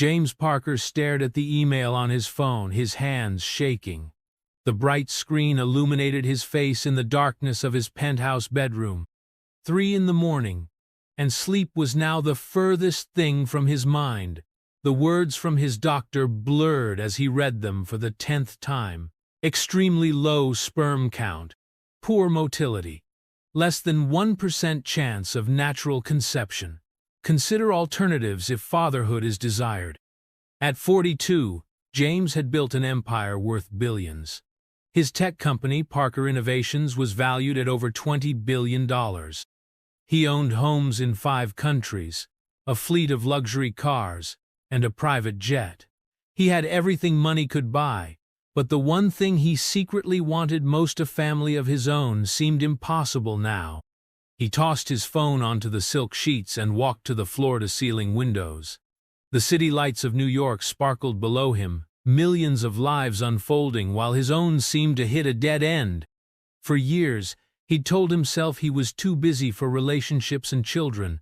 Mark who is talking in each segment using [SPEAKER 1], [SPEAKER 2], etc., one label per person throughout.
[SPEAKER 1] James Parker stared at the email on his phone, his hands shaking. The bright screen illuminated his face in the darkness of his penthouse bedroom. 3 in the morning, and sleep was now the furthest thing from his mind. The words from his doctor blurred as he read them for the 10th time. Extremely low sperm count, poor motility, less than 1% chance of natural conception. Consider alternatives if fatherhood is desired. At 42, James had built an empire worth billions. His tech company, Parker Innovations, was valued at over $20 billion. He owned homes in 5 countries, a fleet of luxury cars, and a private jet. He had everything money could buy, but the one thing he secretly wanted most, a family of his own, seemed impossible now. He tossed his phone onto the silk sheets and walked to the floor-to-ceiling windows. The city lights of New York sparkled below him, millions of lives unfolding while his own seemed to hit a dead end. For years, he'd told himself he was too busy for relationships and children.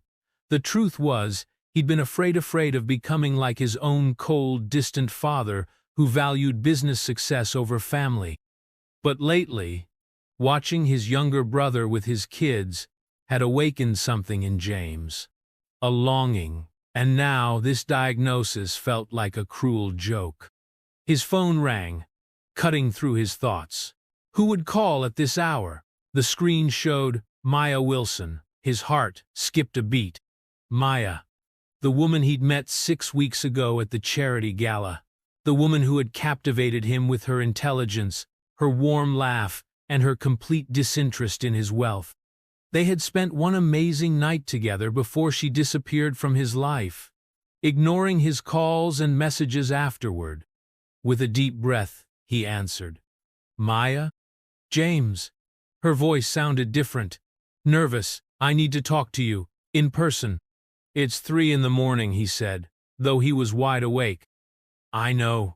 [SPEAKER 1] The truth was, he'd been afraid of becoming like his own cold, distant father who valued business success over family. But lately, watching his younger brother with his kids had awakened something in James. A longing, and now this diagnosis felt like a cruel joke. His phone rang, cutting through his thoughts. Who would call at this hour? The screen showed Maya Wilson. His heart skipped a beat. Maya, the woman he'd met 6 weeks ago at the charity gala. The woman who had captivated him with her intelligence, her warm laugh, and her complete disinterest in his wealth. They had spent one amazing night together before she disappeared from his life, ignoring his calls and messages afterward. With a deep breath, he answered. Maya? James. Her voice sounded different. Nervous. I need to talk to you. In person. It's 3 in the morning, he said, though he was wide awake. I know.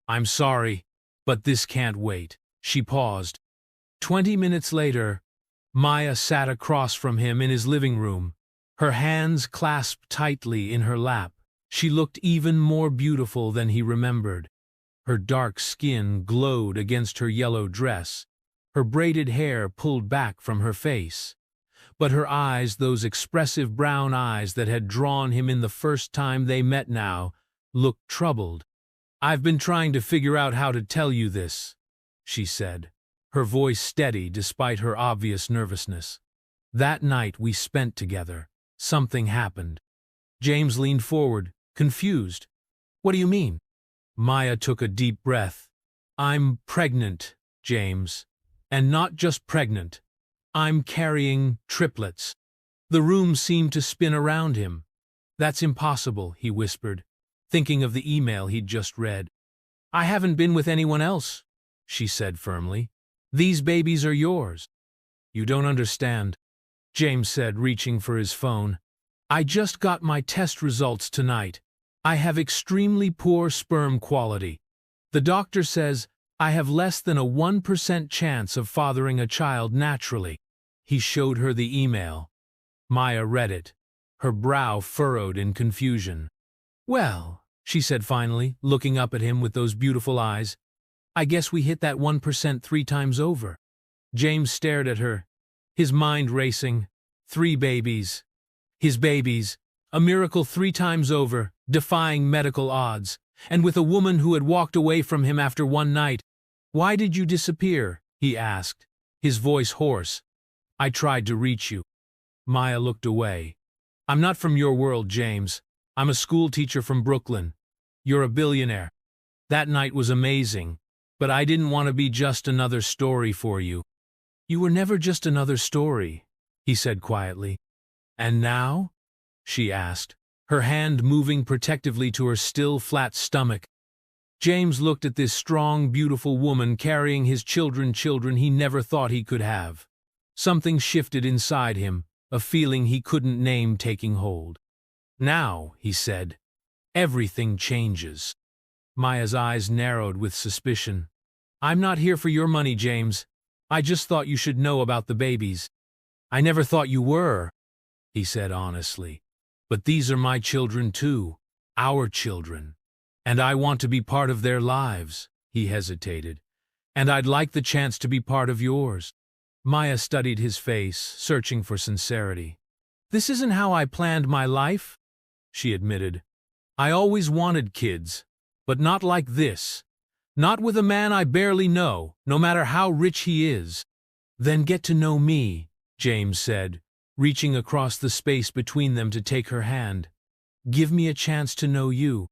[SPEAKER 1] I'm sorry, but this can't wait. She paused. 20 minutes later, Maya sat across from him in his living room, her hands clasped tightly in her lap. She looked even more beautiful than he remembered. Her dark skin glowed against her yellow dress, her braided hair pulled back from her face. But her eyes, those expressive brown eyes that had drawn him in the first time they met now, looked troubled. I've been trying to figure out how to tell you this, she said, her voice steady despite her obvious nervousness. That night we spent together, something happened. James leaned forward, confused. What do you mean? Maya took a deep breath. I'm pregnant, James. And not just pregnant. I'm carrying triplets. The room seemed to spin around him. That's impossible, he whispered, thinking of the email he'd just read. I haven't been with anyone else, she said firmly. These babies are yours. You don't understand, James said, reaching for his phone. I just got my test results tonight. I have extremely poor sperm quality. The doctor says I have less than a 1% chance of fathering a child naturally. He showed her the email. Maya read it, her brow furrowed in confusion. Well, she said finally, looking up at him with those beautiful eyes, I guess we hit that 1% 3 times over. James stared at her, his mind racing. 3 babies. His babies. A miracle 3 times over, defying medical odds, and with a woman who had walked away from him after one night. Why did you disappear? He asked, his voice hoarse. I tried to reach you. Maya looked away. I'm not from your world, James. I'm a school teacher from Brooklyn. You're a billionaire. That night was amazing, but I didn't want to be just another story for you. You were never just another story, he said quietly. And now? She asked, her hand moving protectively to her still flat stomach. James looked at this strong, beautiful woman carrying his children he never thought he could have. Something shifted inside him, a feeling he couldn't name taking hold. Now, he said, everything changes. Maya's eyes narrowed with suspicion. I'm not here for your money, James. I just thought you should know about the babies. I never thought you were, he said honestly. But these are my children too. our children. And I want to be part of their lives, he hesitated. And I'd like the chance to be part of yours. Maya studied his face, searching for sincerity. This isn't how I planned my life, she admitted. I always wanted kids, but not like this. Not with a man I barely know, no matter how rich he is. Then get to know me, James said, reaching across the space between them to take her hand. Give me a chance to know you.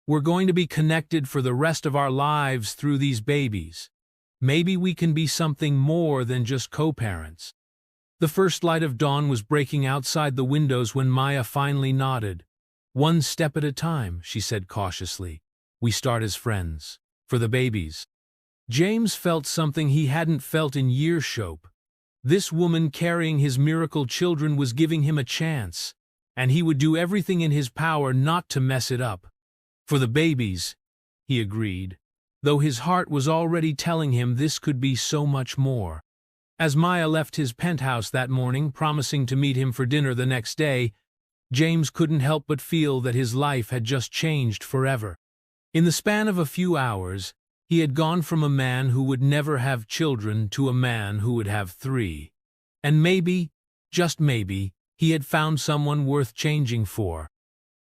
[SPEAKER 1] We're going to be connected for the rest of our lives through these babies. Maybe we can be something more than just co-parents. The first light of dawn was breaking outside the windows when Maya finally nodded. One step at a time, she said cautiously. We start as friends. For the babies. James felt something he hadn't felt in years. This woman carrying his miracle children was giving him a chance, and he would do everything in his power not to mess it up. For the babies, he agreed, though his heart was already telling him this could be so much more. As Maya left his penthouse that morning, promising to meet him for dinner the next day, James couldn't help but feel that his life had just changed forever. In the span of a few hours, he had gone from a man who would never have children to a man who would have 3. And maybe, just maybe, he had found someone worth changing for.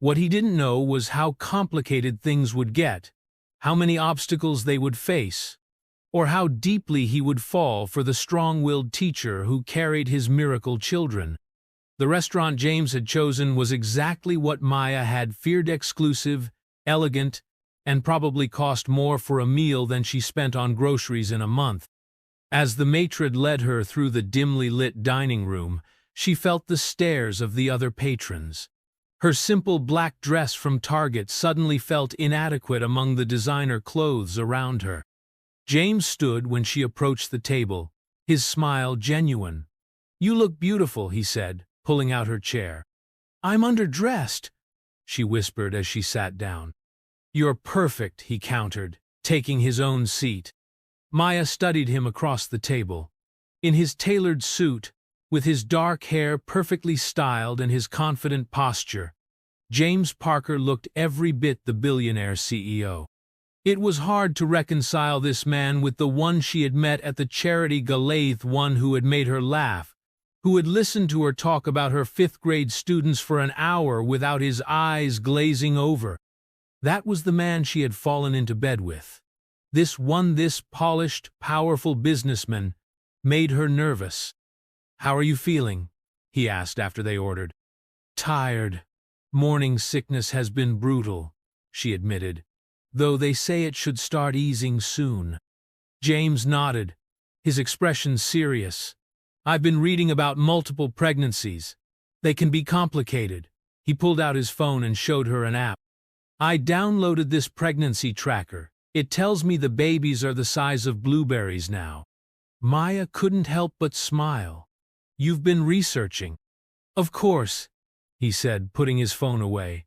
[SPEAKER 1] What he didn't know was how complicated things would get, how many obstacles they would face, or how deeply he would fall for the strong-willed teacher who carried his miracle children. The restaurant James had chosen was exactly what Maya had feared: exclusive, elegant, and probably cost more for a meal than she spent on groceries in a month. As the matron led her through the dimly lit dining room, she felt the stares of the other patrons. Her simple black dress from Target suddenly felt inadequate among the designer clothes around her. James stood when she approached the table, his smile genuine. "You look beautiful," he said, pulling out her chair. "I'm underdressed," she whispered as she sat down. "You're perfect," he countered, taking his own seat. Maya studied him across the table. In his tailored suit, with his dark hair perfectly styled and his confident posture, James Parker looked every bit the billionaire CEO. It was hard to reconcile this man with the one she had met at the charity gala, the one who had made her laugh, who had listened to her talk about her fifth-grade students for an hour without his eyes glazing over. That was the man she had fallen into bed with. This polished, powerful businessman made her nervous. "How are you feeling?" he asked after they ordered. "Tired. Morning sickness has been brutal," she admitted, "though they say it should start easing soon." James nodded, his expression serious. "I've been reading about multiple pregnancies. They can be complicated." He pulled out his phone and showed her an app. "I downloaded this pregnancy tracker. It tells me the babies are the size of blueberries now." Maya couldn't help but smile. "You've been researching?" "Of course," he said, putting his phone away.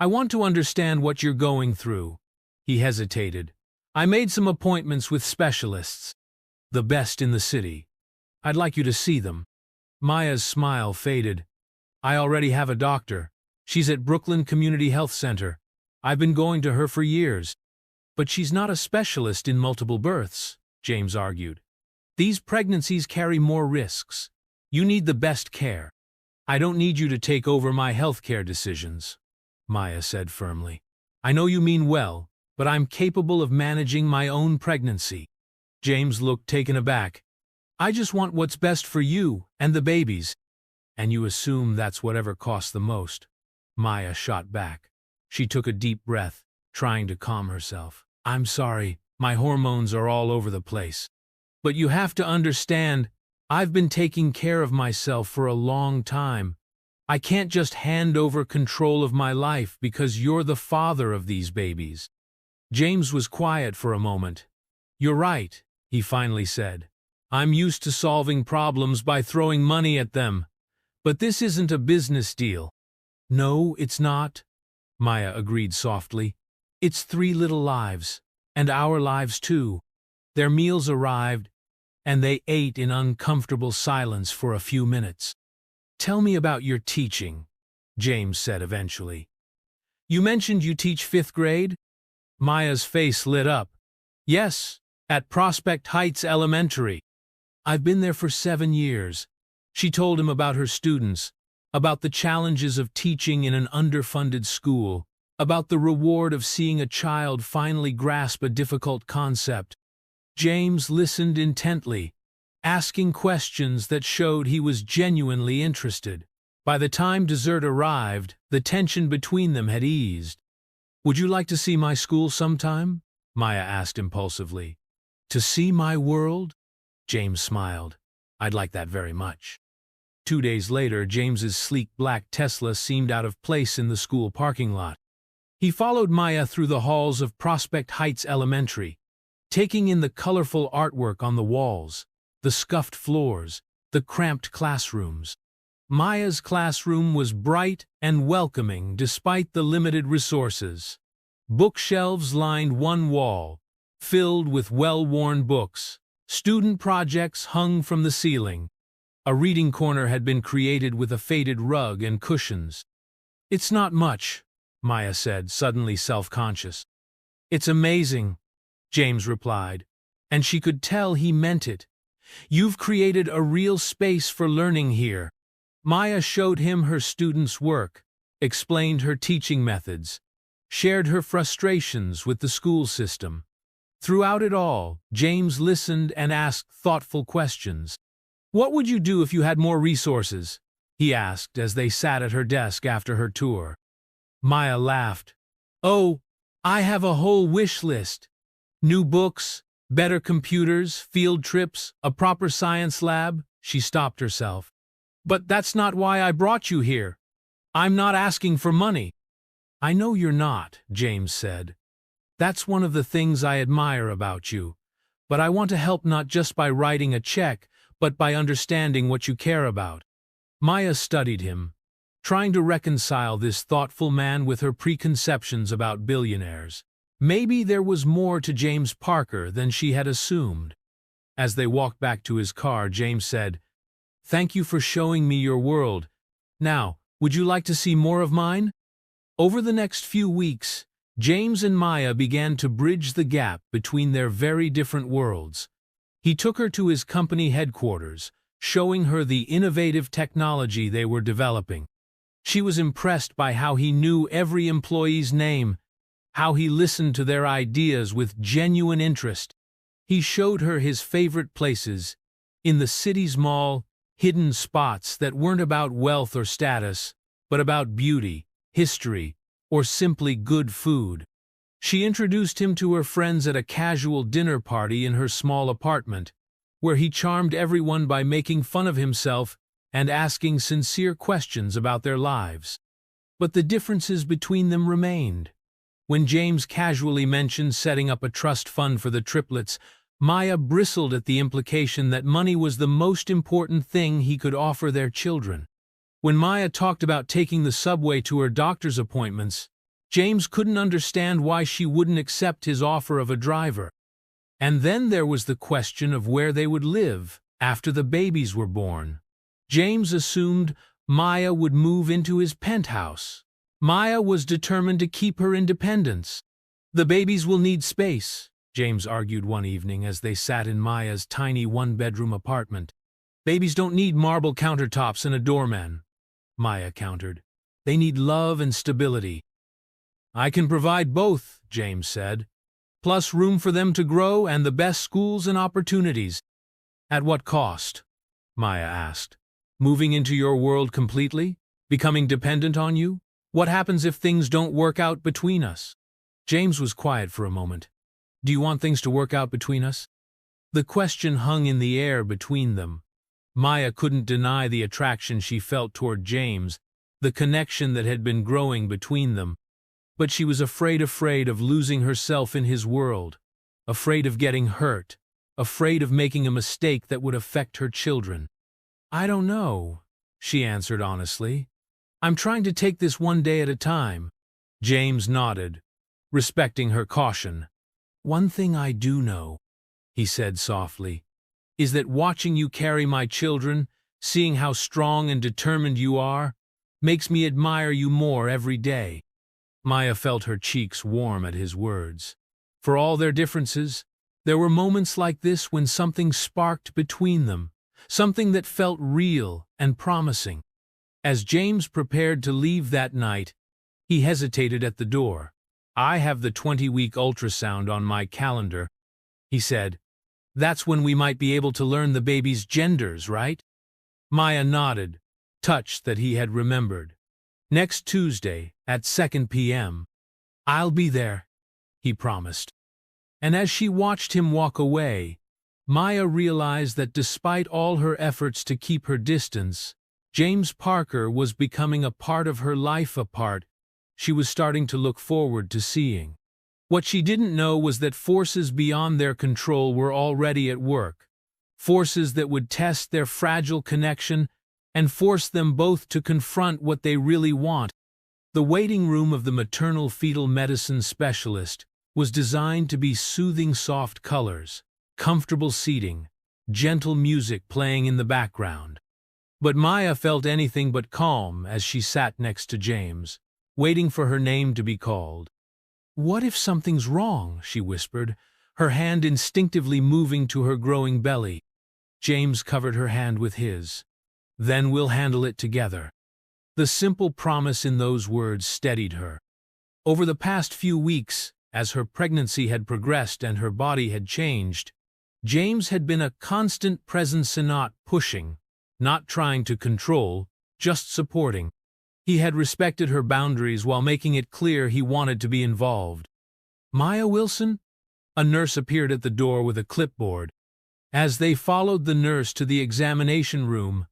[SPEAKER 1] "I want to understand what you're going through." He hesitated. "I made some appointments with specialists. The best in the city. I'd like you to see them." Maya's smile faded. "I already have a doctor. She's at Brooklyn Community Health Center. I've been going to her for years." "But she's not a specialist in multiple births," James argued. "These pregnancies carry more risks. You need the best care." "I don't need you to take over my healthcare decisions," Maya said firmly. "I know you mean well, but I'm capable of managing my own pregnancy." James looked taken aback. "I just want what's best for you and the babies." "And you assume that's whatever costs the most," Maya shot back. She took a deep breath, trying to calm herself. "I'm sorry, my hormones are all over the place. But you have to understand, I've been taking care of myself for a long time. I can't just hand over control of my life because you're the father of these babies." James was quiet for a moment. "You're right," he finally said. "I'm used to solving problems by throwing money at them. But this isn't a business deal." "No, it's not," Maya agreed softly. "It's 3 little lives, and our lives too." Their meals arrived, and they ate in uncomfortable silence for a few minutes. "Tell me about your teaching," James said eventually. You mentioned you teach 5th grade? Maya's face lit up. Yes, at Prospect Heights Elementary. I've been there for 7 years. She told him about her students, about the challenges of teaching in an underfunded school, about the reward of seeing a child finally grasp a difficult concept. James listened intently, asking questions that showed he was genuinely interested. By the time dessert arrived, the tension between them had eased. Would you like to see my school sometime? Maya asked impulsively. To see my world? James smiled. I'd like that very much. 2 days later, James's sleek black Tesla seemed out of place in the school parking lot. He followed Maya through the halls of Prospect Heights Elementary, taking in the colorful artwork on the walls, the scuffed floors, the cramped classrooms. Maya's classroom was bright and welcoming despite the limited resources. Bookshelves lined one wall, filled with well-worn books. Student projects hung from the ceiling. A reading corner had been created with a faded rug and cushions. It's not much, Maya said, suddenly self-conscious. It's amazing, James replied, and she could tell he meant it. You've created a real space for learning here. Maya showed him her students' work, explained her teaching methods, shared her frustrations with the school system. Throughout it all, James listened and asked thoughtful questions. What would you do if you had more resources? He asked as they sat at her desk after her tour. Maya laughed. Oh, I have a whole wish list. New books, better computers, field trips, a proper science lab. She stopped herself. But that's not why I brought you here. I'm not asking for money. I know you're not, James said. That's one of the things I admire about you. But I want to help not just by writing a check, but by understanding what you care about. Maya studied him, trying to reconcile this thoughtful man with her preconceptions about billionaires. Maybe there was more to James Parker than she had assumed. As they walked back to his car, James said, "Thank you for showing me your world. Now, would you like to see more of mine?" Over the next few weeks, James and Maya began to bridge the gap between their very different worlds. He took her to his company headquarters, showing her the innovative technology they were developing. She was impressed by how he knew every employee's name, how he listened to their ideas with genuine interest. He showed her his favorite places, in the city's mall, hidden spots that weren't about wealth or status, but about beauty, history, or simply good food. She introduced him to her friends at a casual dinner party in her small apartment, where he charmed everyone by making fun of himself and asking sincere questions about their lives. But the differences between them remained. When James casually mentioned setting up a trust fund for the triplets, Maya bristled at the implication that money was the most important thing he could offer their children. When Maya talked about taking the subway to her doctor's appointments, James couldn't understand why she wouldn't accept his offer of a driver. And then there was the question of where they would live after the babies were born. James assumed Maya would move into his penthouse. Maya was determined to keep her independence. "The babies will need space," James argued one evening as they sat in Maya's tiny one-bedroom apartment. "Babies don't need marble countertops and a doorman," Maya countered. "They need love and stability." "I can provide both," James said, "plus room for them to grow and the best schools and opportunities." "At what cost?" Maya asked. "Moving into your world completely? Becoming dependent on you? What happens if things don't work out between us?" James was quiet for a moment. "Do you want things to work out between us?" The question hung in the air between them. Maya couldn't deny the attraction she felt toward James, the connection that had been growing between them. But she was afraid of losing herself in his world, afraid of getting hurt, afraid of making a mistake that would affect her children. "I don't know," she answered honestly. "I'm trying to take this one day at a time." James nodded, respecting her caution. "One thing I do know," he said softly, "is that watching you carry my children, seeing how strong and determined you are, makes me admire you more every day." Maya felt her cheeks warm at his words. For all their differences, there were moments like this when something sparked between them, something that felt real and promising. As James prepared to leave that night, he hesitated at the door. "I have the 20-week ultrasound on my calendar," he said. "That's when we might be able to learn the baby's genders, right?" Maya nodded, touched that he had remembered. "Next Tuesday, at 2 p.m. "I'll be there," he promised. And as she watched him walk away, Maya realized that despite all her efforts to keep her distance, James Parker was becoming a part of her life, a part she was starting to look forward to seeing. What she didn't know was that forces beyond their control were already at work, forces that would test their fragile connection and force them both to confront what they really want. The waiting room of the maternal fetal medicine specialist was designed to be soothing, soft colors, comfortable seating, gentle music playing in the background. But Maya felt anything but calm as she sat next to James, waiting for her name to be called. "What if something's wrong?" she whispered, her hand instinctively moving to her growing belly. James covered her hand with his. "Then we'll handle it together." The simple promise in those words steadied her. Over the past few weeks, as her pregnancy had progressed and her body had changed, James had been a constant presence, not pushing, not trying to control, just supporting. He had respected her boundaries while making it clear he wanted to be involved. "Maya Wilson?" A nurse appeared at the door with a clipboard. As they followed the nurse to the examination room,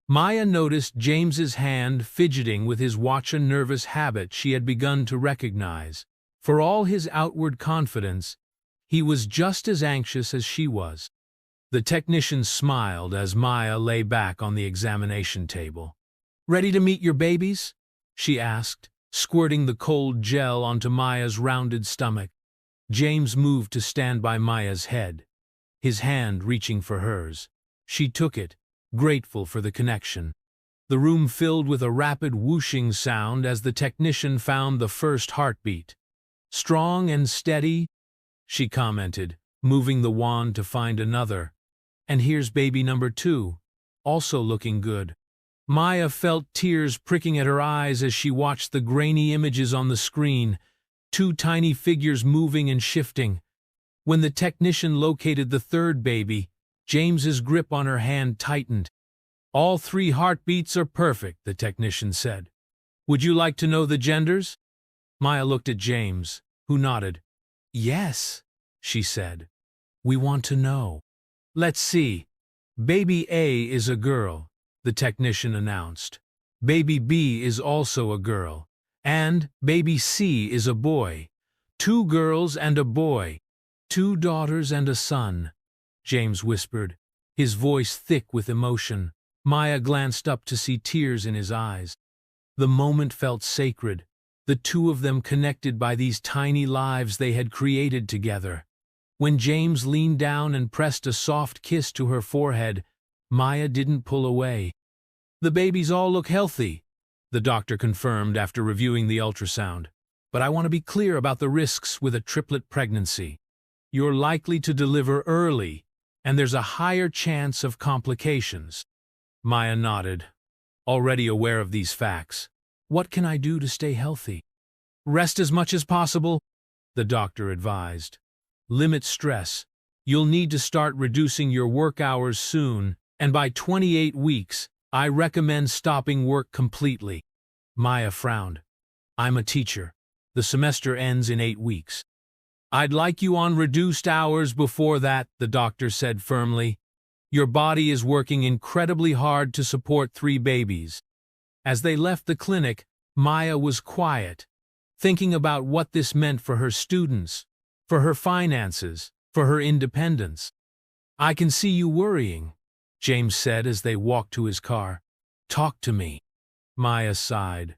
[SPEAKER 1] Maya noticed James's hand fidgeting with his watch, a nervous habit she had begun to recognize. For all his outward confidence, he was just as anxious as she was. The technician smiled as Maya lay back on the examination table. "Ready to meet your babies?" she asked, squirting the cold gel onto Maya's rounded stomach. James moved to stand by Maya's head, his hand reaching for hers. She took it, grateful for the connection. The room filled with a rapid whooshing sound as the technician found the first heartbeat. "Strong and steady," she commented, moving the wand to find another. "And here's baby number 2, also looking good." Maya felt tears pricking at her eyes as she watched the grainy images on the screen, 2 tiny figures moving and shifting. When the technician located the third baby, James's grip on her hand tightened. "All 3 heartbeats are perfect," the technician said. "Would you like to know the genders?" Maya looked at James, who nodded. "Yes," she said. "We want to know." "Let's see. Baby A is a girl," the technician announced. "Baby B is also a girl. And baby C is a boy. 2 girls and a boy. 2 daughters and a son," James whispered, his voice thick with emotion. Maya glanced up to see tears in his eyes. The moment felt sacred, the 2 of them connected by these tiny lives they had created together. When James leaned down and pressed a soft kiss to her forehead, Maya didn't pull away. "The babies all look healthy," the doctor confirmed after reviewing the ultrasound. "But I want to be clear about the risks with a triplet pregnancy. You're likely to deliver early, and there's a higher chance of complications." Maya nodded, already aware of these facts. "What can I do to stay healthy?" "Rest as much as possible," the doctor advised. "Limit stress. You'll need to start reducing your work hours soon, and by 28 weeks, I recommend stopping work completely." Maya frowned. "I'm a teacher. The semester ends in 8 weeks." "I'd like you on reduced hours before that," the doctor said firmly. "Your body is working incredibly hard to support 3 babies." As they left the clinic, Maya was quiet, thinking about what this meant for her students, for her finances, for her independence. "I can see you worrying," James said as they walked to his car. "Talk to me." Maya sighed.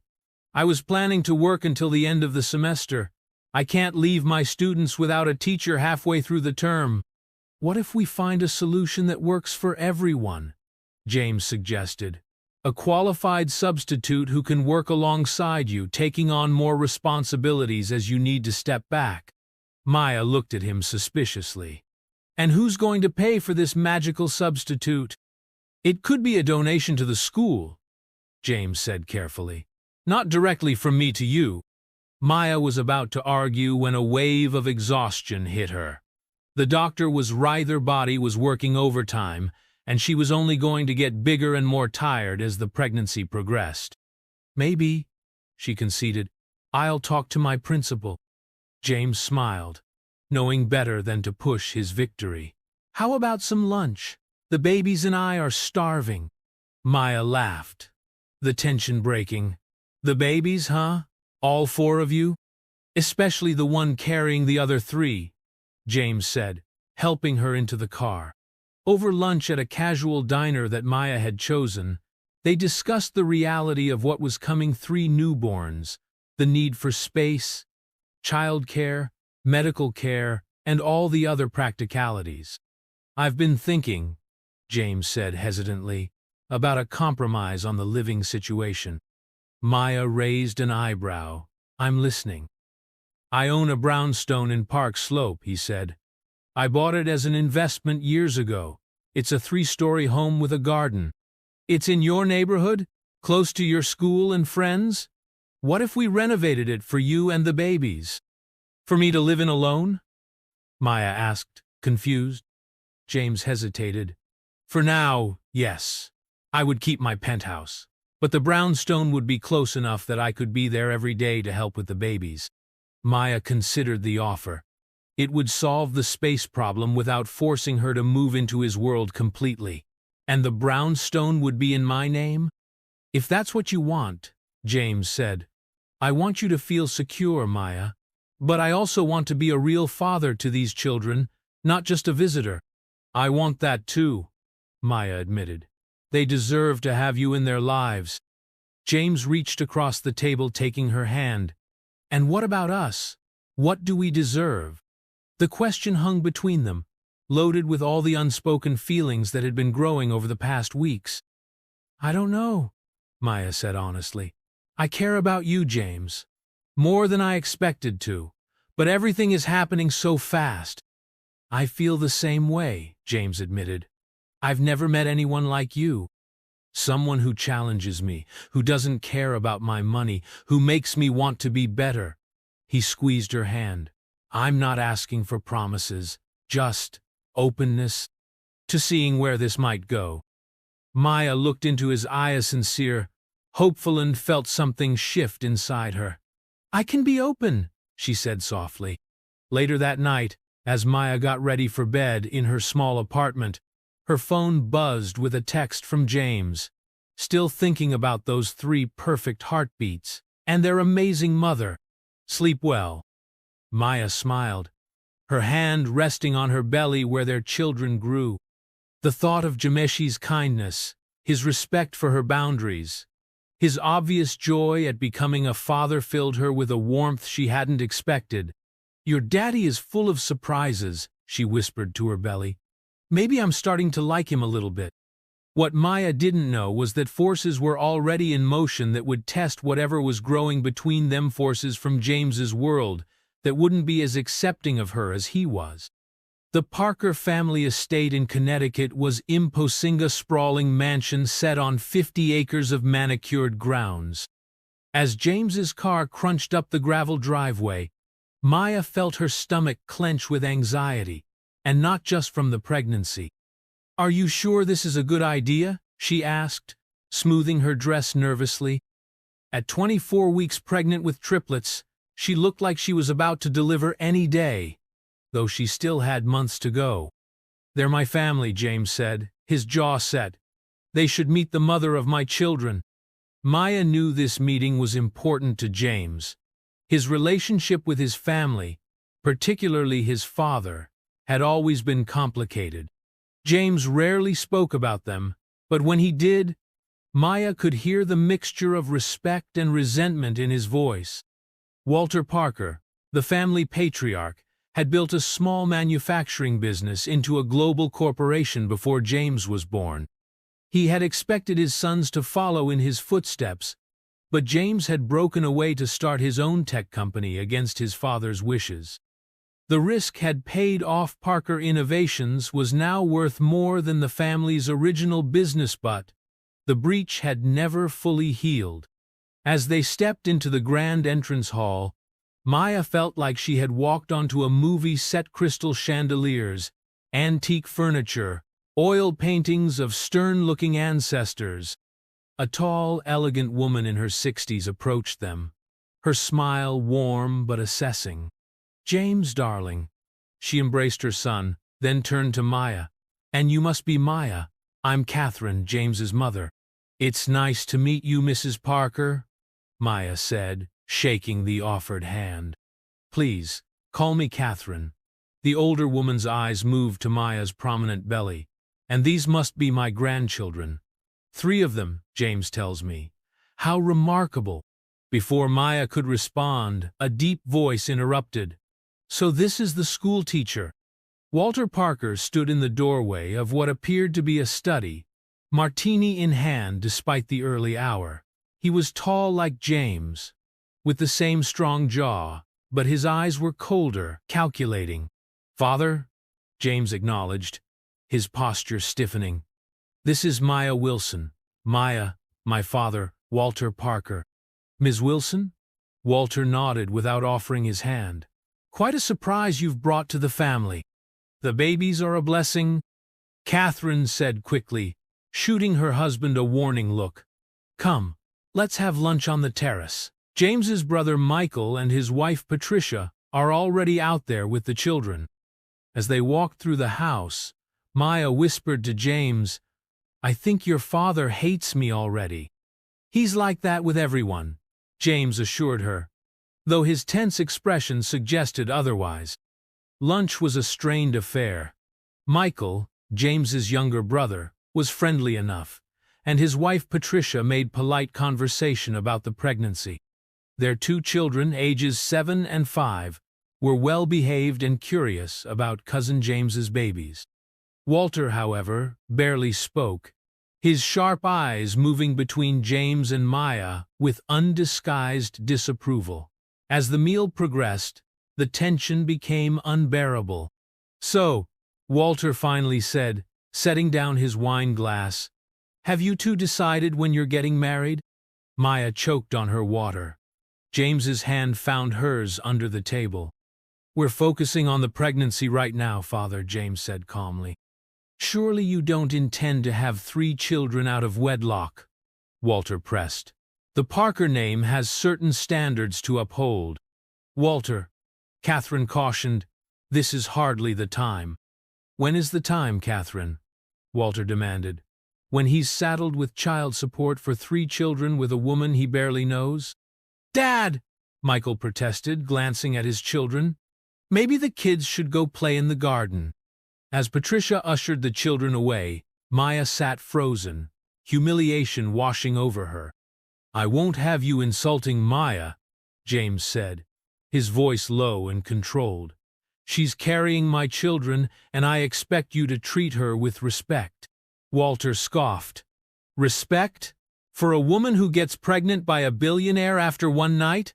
[SPEAKER 1] "I was planning to work until the end of the semester. I can't leave my students without a teacher halfway through the term." "What if we find a solution that works for everyone?" James suggested. A qualified substitute who can work alongside you, taking on more responsibilities as you need to step back. Maya looked at him suspiciously. And who's going to pay for this magical substitute? It could be a donation to the school, James said carefully. Not directly from me to you. Maya was about to argue when a wave of exhaustion hit her. The doctor was right, her body was working overtime, and she was only going to get bigger and more tired as the pregnancy progressed. Maybe, she conceded, I'll talk to my principal. James smiled, knowing better than to push his victory. How about some lunch? The babies and I are starving. Maya laughed, the tension breaking. The babies, huh? All 4 of you? Especially the one carrying the other 3, James said, helping her into the car. Over lunch at a casual diner that Maya had chosen, they discussed the reality of what was coming: 3 newborns, the need for space, childcare, medical care, and all the other practicalities. I've been thinking, James said hesitantly, about a compromise on the living situation. Maya raised an eyebrow. I'm listening. I own a brownstone in Park Slope, he said. I bought it as an investment years ago. It's a 3-story home with a garden. It's in your neighborhood, close to your school and friends? What if we renovated it for you and the babies? For me to live in alone? Maya asked, confused. James hesitated. For now, yes. I would keep my penthouse. But the brownstone would be close enough that I could be there every day to help with the babies. Maya considered the offer. It would solve the space problem without forcing her to move into his world completely. And the brownstone would be in my name? If that's what you want, James said. I want you to feel secure, Maya. But I also want to be a real father to these children, not just a visitor. I want that too, Maya admitted. They deserve to have you in their lives. James reached across the table, taking her hand. And what about us? What do we deserve? The question hung between them, loaded with all the unspoken feelings that had been growing over the past weeks. I don't know, Maya said honestly. I care about you, James. More than I expected to. But everything is happening so fast. I feel the same way, James admitted. I've never met anyone like you. Someone who challenges me, who doesn't care about my money, who makes me want to be better. He squeezed her hand. I'm not asking for promises, just openness to seeing where this might go. Maya looked into his eyes, sincere, hopeful, and felt something shift inside her. I can be open, she said softly. Later that night, as Maya got ready for bed in her small apartment, her phone buzzed with a text from James, still thinking about those 3 perfect heartbeats and their amazing mother. Sleep well. Maya smiled, her hand resting on her belly where their children grew. The thought of Jameshi's kindness, his respect for her boundaries, his obvious joy at becoming a father filled her with a warmth she hadn't expected. Your daddy is full of surprises, she whispered to her belly. Maybe I'm starting to like him a little bit. What Maya didn't know was that forces were already in motion that would test whatever was growing between them, forces from James's world that wouldn't be as accepting of her as he was. The Parker family estate in Connecticut was Imposinga, sprawling mansion set on 50 acres of manicured grounds. As James's car crunched up the gravel driveway, Maya felt her stomach clench with anxiety, and not just from the pregnancy. Are you sure this is a good idea? She asked, smoothing her dress nervously. At 24 weeks pregnant with triplets, she looked like she was about to deliver any day, though she still had months to go. They're my family, James said, his jaw set. They should meet the mother of my children. Maya knew this meeting was important to James. His relationship with his family, particularly his father, had always been complicated. James rarely spoke about them, but when he did, Maya could hear the mixture of respect and resentment in his voice. Walter Parker, the family patriarch, had built a small manufacturing business into a global corporation before James was born. He had expected his sons to follow in his footsteps, but James had broken away to start his own tech company against his father's wishes. The risk had paid off. Parker Innovations was now worth more than the family's original business, but the breach had never fully healed. As they stepped into the grand entrance hall, Maya felt like she had walked onto a movie set. Crystal chandeliers, antique furniture, oil paintings of stern-looking ancestors. A tall, elegant woman in her 60s approached them, her smile warm but assessing. "James, darling." She embraced her son, then turned to Maya. "And you must be Maya. I'm Catherine, James's mother." "It's nice to meet you, Mrs. Parker," Maya said, shaking the offered hand. "Please, call me Catherine." The older woman's eyes moved to Maya's prominent belly. "And these must be my grandchildren. 3 of them, James tells me. How remarkable." Before Maya could respond, a deep voice interrupted. "So this is the school teacher." Walter Parker stood in the doorway of what appeared to be a study, martini in hand despite the early hour. He was tall like James, with the same strong jaw, but his eyes were colder, calculating. "Father," James acknowledged, his posture stiffening. "This is Maya Wilson. Maya, my father, Walter Parker." "Ms. Wilson?" Walter nodded without offering his hand. "Quite a surprise you've brought to the family." "The babies are a blessing," Catherine said quickly, shooting her husband a warning look. "Come, let's have lunch on the terrace. James's brother Michael and his wife Patricia are already out there with the children." As they walked through the house, Maya whispered to James, "I think your father hates me already." "He's like that with everyone," James assured her, though his tense expression suggested otherwise. Lunch was a strained affair. Michael, James's younger brother, was friendly enough, and his wife Patricia made polite conversation about the pregnancy. Their 2 children, ages 7 and 5, were well-behaved and curious about cousin James's babies. Walter, however, barely spoke, his sharp eyes moving between James and Maya with undisguised disapproval. As the meal progressed, the tension became unbearable. "So," Walter finally said, setting down his wine glass, "have you 2 decided when you're getting married?" Maya choked on her water. James's hand found hers under the table. "We're focusing on the pregnancy right now, Father," James said calmly. "Surely you don't intend to have 3 children out of wedlock?" Walter pressed. "The Parker name has certain standards to uphold." "Walter," Catherine cautioned, "this is hardly the time." "When is the time, Catherine?" Walter demanded. "When he's saddled with child support for 3 children with a woman he barely knows?" "Dad!" Michael protested, glancing at his children. "Maybe the kids should go play in the garden." As Patricia ushered the children away, Maya sat frozen, humiliation washing over her. "I won't have you insulting Maya," James said, his voice low and controlled. "She's carrying my children, and I expect you to treat her with respect." Walter scoffed. "Respect? For a woman who gets pregnant by a billionaire after one night?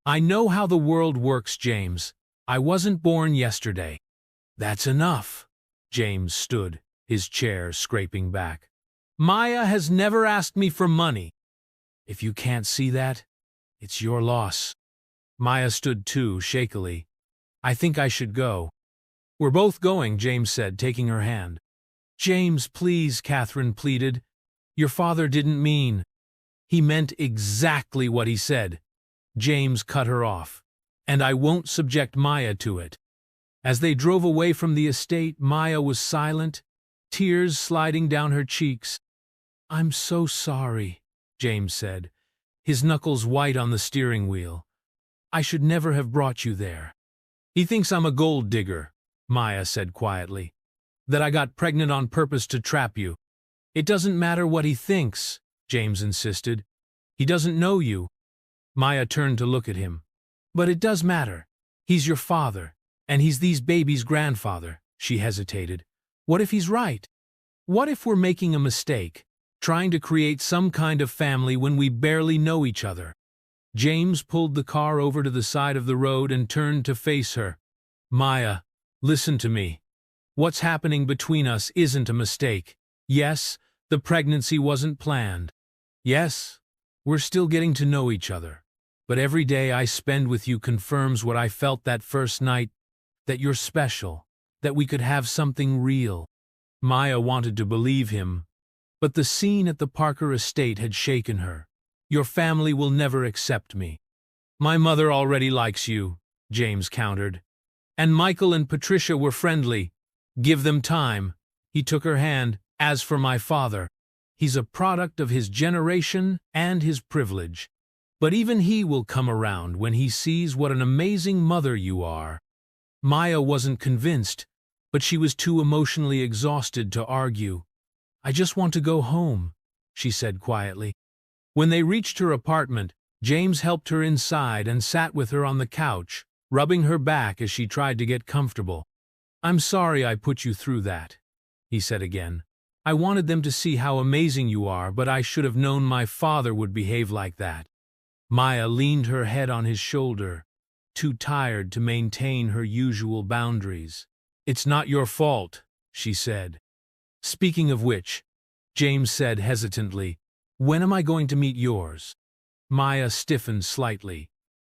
[SPEAKER 1] I know how the world works, James. I wasn't born yesterday." "That's enough." James stood, his chair scraping back. "Maya has never asked me for money." "If you can't see that, it's your loss." Maya stood too, shakily. "I think I should go." "We're both going," James said, taking her hand. "James, please," Catherine pleaded. "Your father didn't mean—" "He meant exactly what he said." James cut her off. "And I won't subject Maya to it." As they drove away from the estate, Maya was silent, tears sliding down her cheeks. "I'm so sorry," James said, his knuckles white on the steering wheel. "I should never have brought you there." "He thinks I'm a gold digger," Maya said quietly. "That I got pregnant on purpose to trap you." "It doesn't matter what he thinks," James insisted. "He doesn't know you." Maya turned to look at him. "But it does matter. He's your father, and he's these babies' grandfather." She hesitated. "What if he's right? What if we're making a mistake? trying to create some kind of family when we barely know each other. James pulled the car over to the side of the road and turned to face her. Maya, listen to me. What's happening between us isn't a mistake. Yes, the pregnancy wasn't planned. Yes, we're still getting to know each other. But every day I spend with you confirms what I felt that first night, that you're special, that we could have something real. Maya wanted to believe him, but the scene at the Parker estate had shaken her. Your family will never accept me. My mother already likes you, James countered. And Michael and Patricia were friendly. Give them time. He took her hand. As for my father, he's a product of his generation and his privilege. But even he will come around when he sees what an amazing mother you are. Maya wasn't convinced, but she was too emotionally exhausted to argue. I just want to go home, she said quietly. When they reached her apartment, James helped her inside and sat with her on the couch, rubbing her back as she tried to get comfortable. I'm sorry I put you through that, he said again. I wanted them to see how amazing you are, but I should have known my father would behave like that. Maya leaned her head on his shoulder, too tired to maintain her usual boundaries. It's not your fault, she said. Speaking of which, James said hesitantly, when am I going to meet yours? Maya stiffened slightly.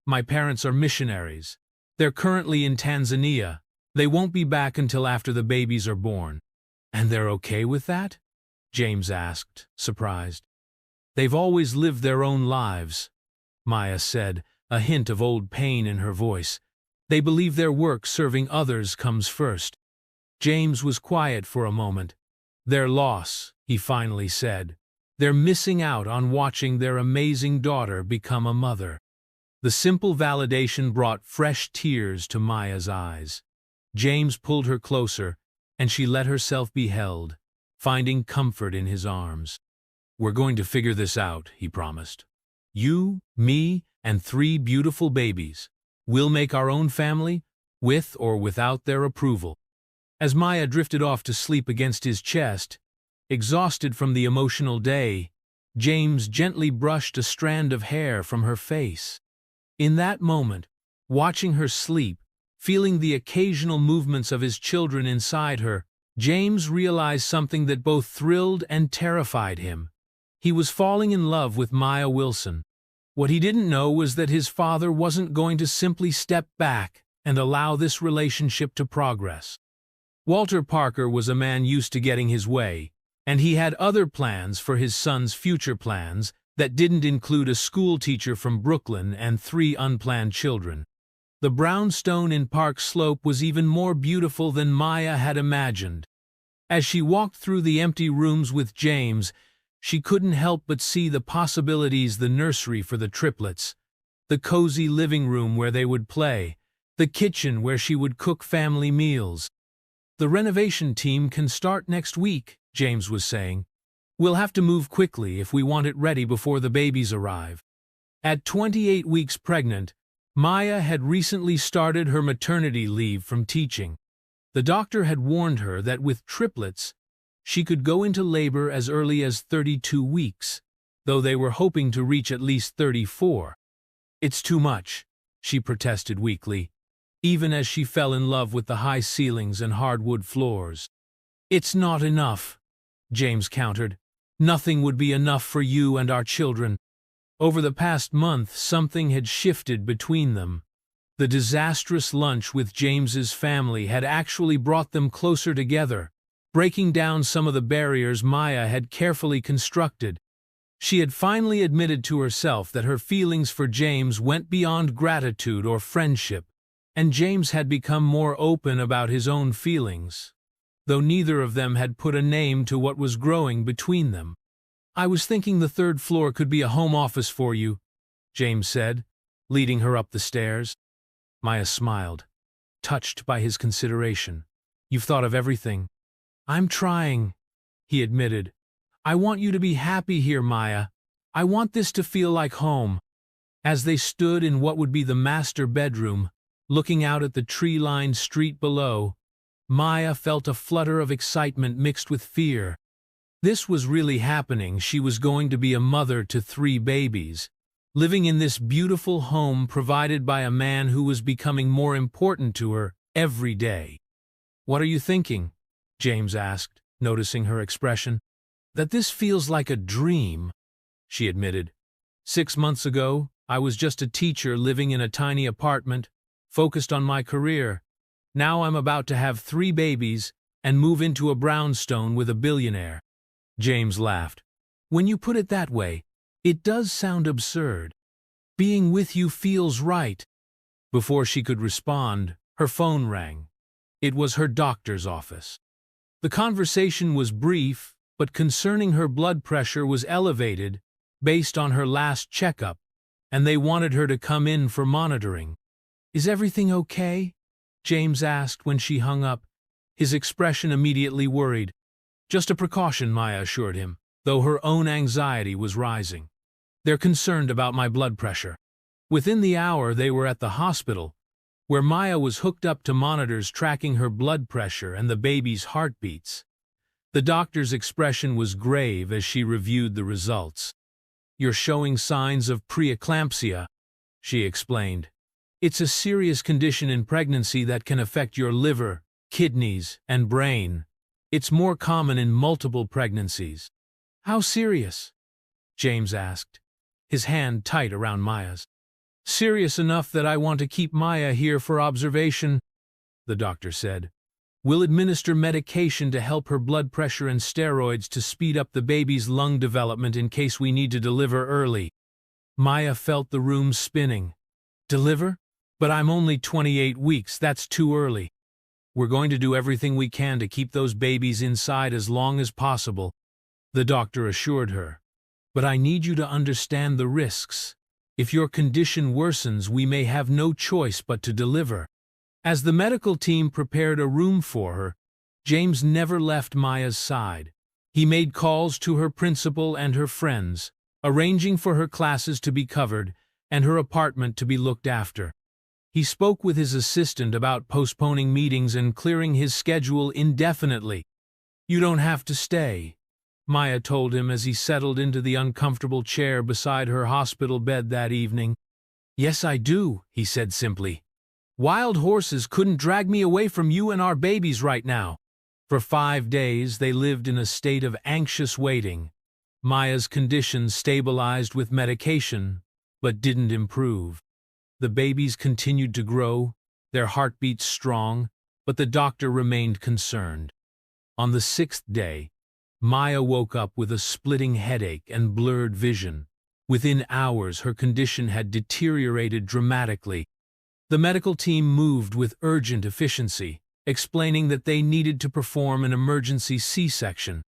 [SPEAKER 1] My parents are missionaries. They're currently in Tanzania. They won't be back until after the babies are born. And they're okay with that? James asked, surprised. They've always lived their own lives, Maya said, a hint of old pain in her voice. They believe their work serving others comes first. James was quiet for a moment. Their loss, he finally said. They're missing out on watching their amazing daughter become a mother. The simple validation brought fresh tears to Maya's eyes. James pulled her closer, and she let herself be held, finding comfort in his arms. We're going to figure this out, he promised. You, me, and 3 beautiful babies. We'll make our own family, with or without their approval. As Maya drifted off to sleep against his chest, exhausted from the emotional day, James gently brushed a strand of hair from her face. In that moment, watching her sleep, feeling the occasional movements of his children inside her, James realized something that both thrilled and terrified him. He was falling in love with Maya Wilson. What he didn't know was that his father wasn't going to simply step back and allow this relationship to progress. Walter Parker was a man used to getting his way, and he had other plans for his son's future plans that didn't include a school teacher from Brooklyn and 3 unplanned children. The brownstone in Park Slope was even more beautiful than Maya had imagined. As she walked through the empty rooms with James, she couldn't help but see the possibilities: the nursery for the triplets, the cozy living room where they would play, the kitchen where she would cook family meals. The renovation team can start next week, James was saying. We'll have to move quickly if we want it ready before the babies arrive. At 28 weeks pregnant, Maya had recently started her maternity leave from teaching. The doctor had warned her that with triplets, she could go into labor as early as 32 weeks, though they were hoping to reach at least 34. It's too much, she protested weakly, even as she fell in love with the high ceilings and hardwood floors. It's not enough, James countered. Nothing would be enough for you and our children. Over the past month, something had shifted between them. The disastrous lunch with James's family had actually brought them closer together, breaking down some of the barriers Maya had carefully constructed. She had finally admitted to herself that her feelings for James went beyond gratitude or friendship, and James had become more open about his own feelings, though neither of them had put a name to what was growing between them. I was thinking the 3rd floor could be a home office for you, James said, leading her up the stairs. Maya smiled, touched by his consideration. You've thought of everything. I'm trying, he admitted. I want you to be happy here, Maya. I want this to feel like home. As they stood in what would be the master bedroom, looking out at the tree-lined street below, Maya felt a flutter of excitement mixed with fear. This was really happening. She was going to be a mother to 3 babies, living in this beautiful home provided by a man who was becoming more important to her every day. "What are you thinking?" James asked, noticing her expression. "That this feels like a dream," she admitted. "6 months ago, I was just a teacher living in a tiny apartment, focused on my career. Now I'm about to have 3 babies and move into a brownstone with a billionaire." James laughed. "When you put it that way, it does sound absurd. Being with you feels right." Before she could respond, her phone rang. It was her doctor's office. The conversation was brief, but concerning her blood pressure was elevated based on her last checkup, and they wanted her to come in for monitoring. "Is everything okay?" James asked when she hung up, his expression immediately worried. "Just a precaution," Maya assured him, though her own anxiety was rising. "They're concerned about my blood pressure." Within the hour, they were at the hospital, where Maya was hooked up to monitors tracking her blood pressure and the baby's heartbeats. The doctor's expression was grave as she reviewed the results. "You're showing signs of preeclampsia," she explained. "It's a serious condition in pregnancy that can affect your liver, kidneys, and brain. It's more common in multiple pregnancies." "How serious?" James asked, his hand tight around Maya's. "Serious enough that I want to keep Maya here for observation," the doctor said. "We'll administer medication to help her blood pressure and steroids to speed up the baby's lung development in case we need to deliver early." Maya felt the room spinning. "Deliver? But I'm only 28 weeks, that's too early." "We're going to do everything we can to keep those babies inside as long as possible," the doctor assured her. "But I need you to understand the risks. If your condition worsens, we may have no choice but to deliver." As the medical team prepared a room for her, James never left Maya's side. He made calls to her principal and her friends, arranging for her classes to be covered and her apartment to be looked after. He spoke with his assistant about postponing meetings and clearing his schedule indefinitely. "You don't have to stay," Maya told him as he settled into the uncomfortable chair beside her hospital bed that evening. "Yes, I do," he said simply. "Wild horses couldn't drag me away from you and our babies right now." For 5 days they lived in a state of anxious waiting. Maya's condition stabilized with medication, but didn't improve. The babies continued to grow, their heartbeats strong, but the doctor remained concerned. On the 6th day, Maya woke up with a splitting headache and blurred vision. Within hours, her condition had deteriorated dramatically. The medical team moved with urgent efficiency, explaining that they needed to perform an emergency C-section.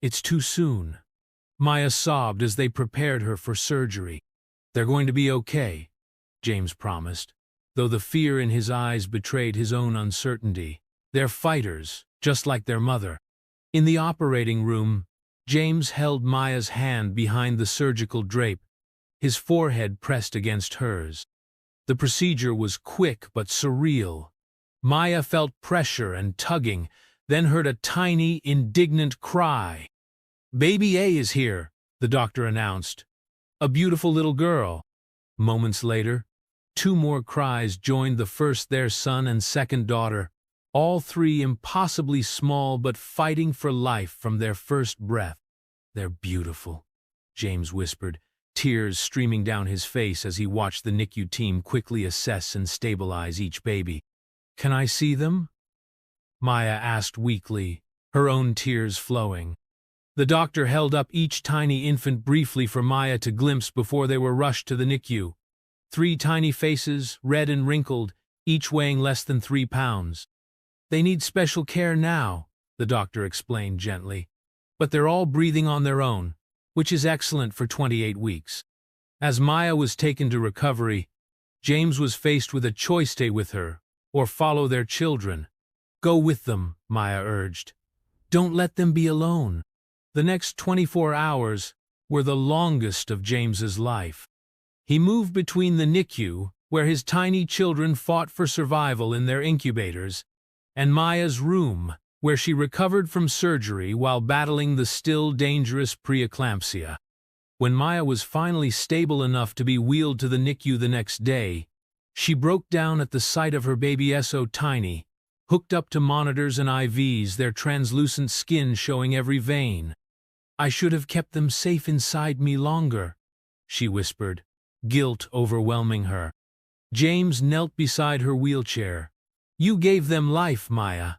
[SPEAKER 1] "It's too soon," Maya sobbed as they prepared her for surgery. "They're going to be okay," James promised, though the fear in his eyes betrayed his own uncertainty. "They're fighters, just like their mother." In the operating room, James held Maya's hand behind the surgical drape, his forehead pressed against hers. The procedure was quick but surreal. Maya felt pressure and tugging, then heard a tiny, indignant cry. "Baby A is here," the doctor announced. "A beautiful little girl." Moments later, 2 more cries joined the first, their son and second daughter, all 3 impossibly small but fighting for life from their first breath. "They're beautiful," James whispered, tears streaming down his face as he watched the NICU team quickly assess and stabilize each baby. "Can I see them?" Maya asked weakly, her own tears flowing. The doctor held up each tiny infant briefly for Maya to glimpse before they were rushed to the NICU. 3 tiny faces, red and wrinkled, each weighing less than 3 pounds. "They need special care now," the doctor explained gently. "But they're all breathing on their own, which is excellent for 28 weeks. As Maya was taken to recovery, James was faced with a choice: stay with her or follow their children. "Go with them," Maya urged. "Don't let them be alone." The next 24 hours were the longest of James's life. He moved between the NICU, where his tiny children fought for survival in their incubators, and Maya's room, where she recovered from surgery while battling the still dangerous preeclampsia. When Maya was finally stable enough to be wheeled to the NICU the next day, she broke down at the sight of her baby so tiny, hooked up to monitors and IVs, their translucent skin showing every vein. "I should have kept them safe inside me longer," she whispered, guilt overwhelming her. James knelt beside her wheelchair. "You gave them life, Maya.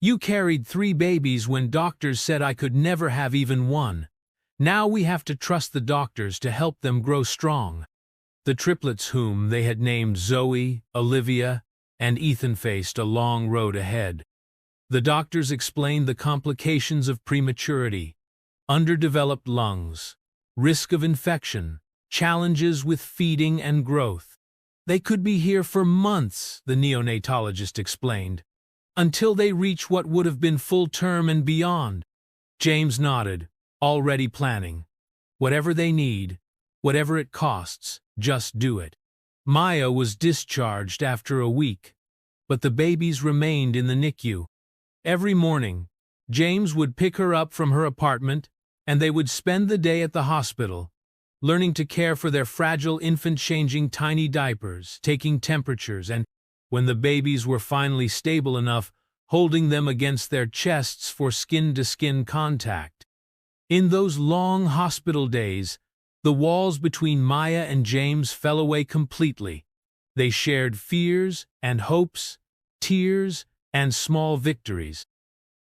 [SPEAKER 1] You carried 3 babies when doctors said I could never have even one. Now we have to trust the doctors to help them grow strong." The triplets, whom they had named Zoe, Olivia, and Ethan, faced a long road ahead. The doctors explained the complications of prematurity: underdeveloped lungs, risk of infection, challenges with feeding and growth. "They could be here for months," the neonatologist explained, "until they reach what would have been full term and beyond." James nodded, already planning. Whatever they need, whatever it costs, just do it. Maya was discharged after a week, but the babies remained in the NICU. Every morning, James would pick her up from her apartment, and they would spend the day at the hospital, learning to care for their fragile infant, changing tiny diapers, taking temperatures, and, when the babies were finally stable enough, holding them against their chests for skin-to-skin contact. In those long hospital days, the walls between Maya and James fell away completely. They shared fears and hopes, tears and small victories.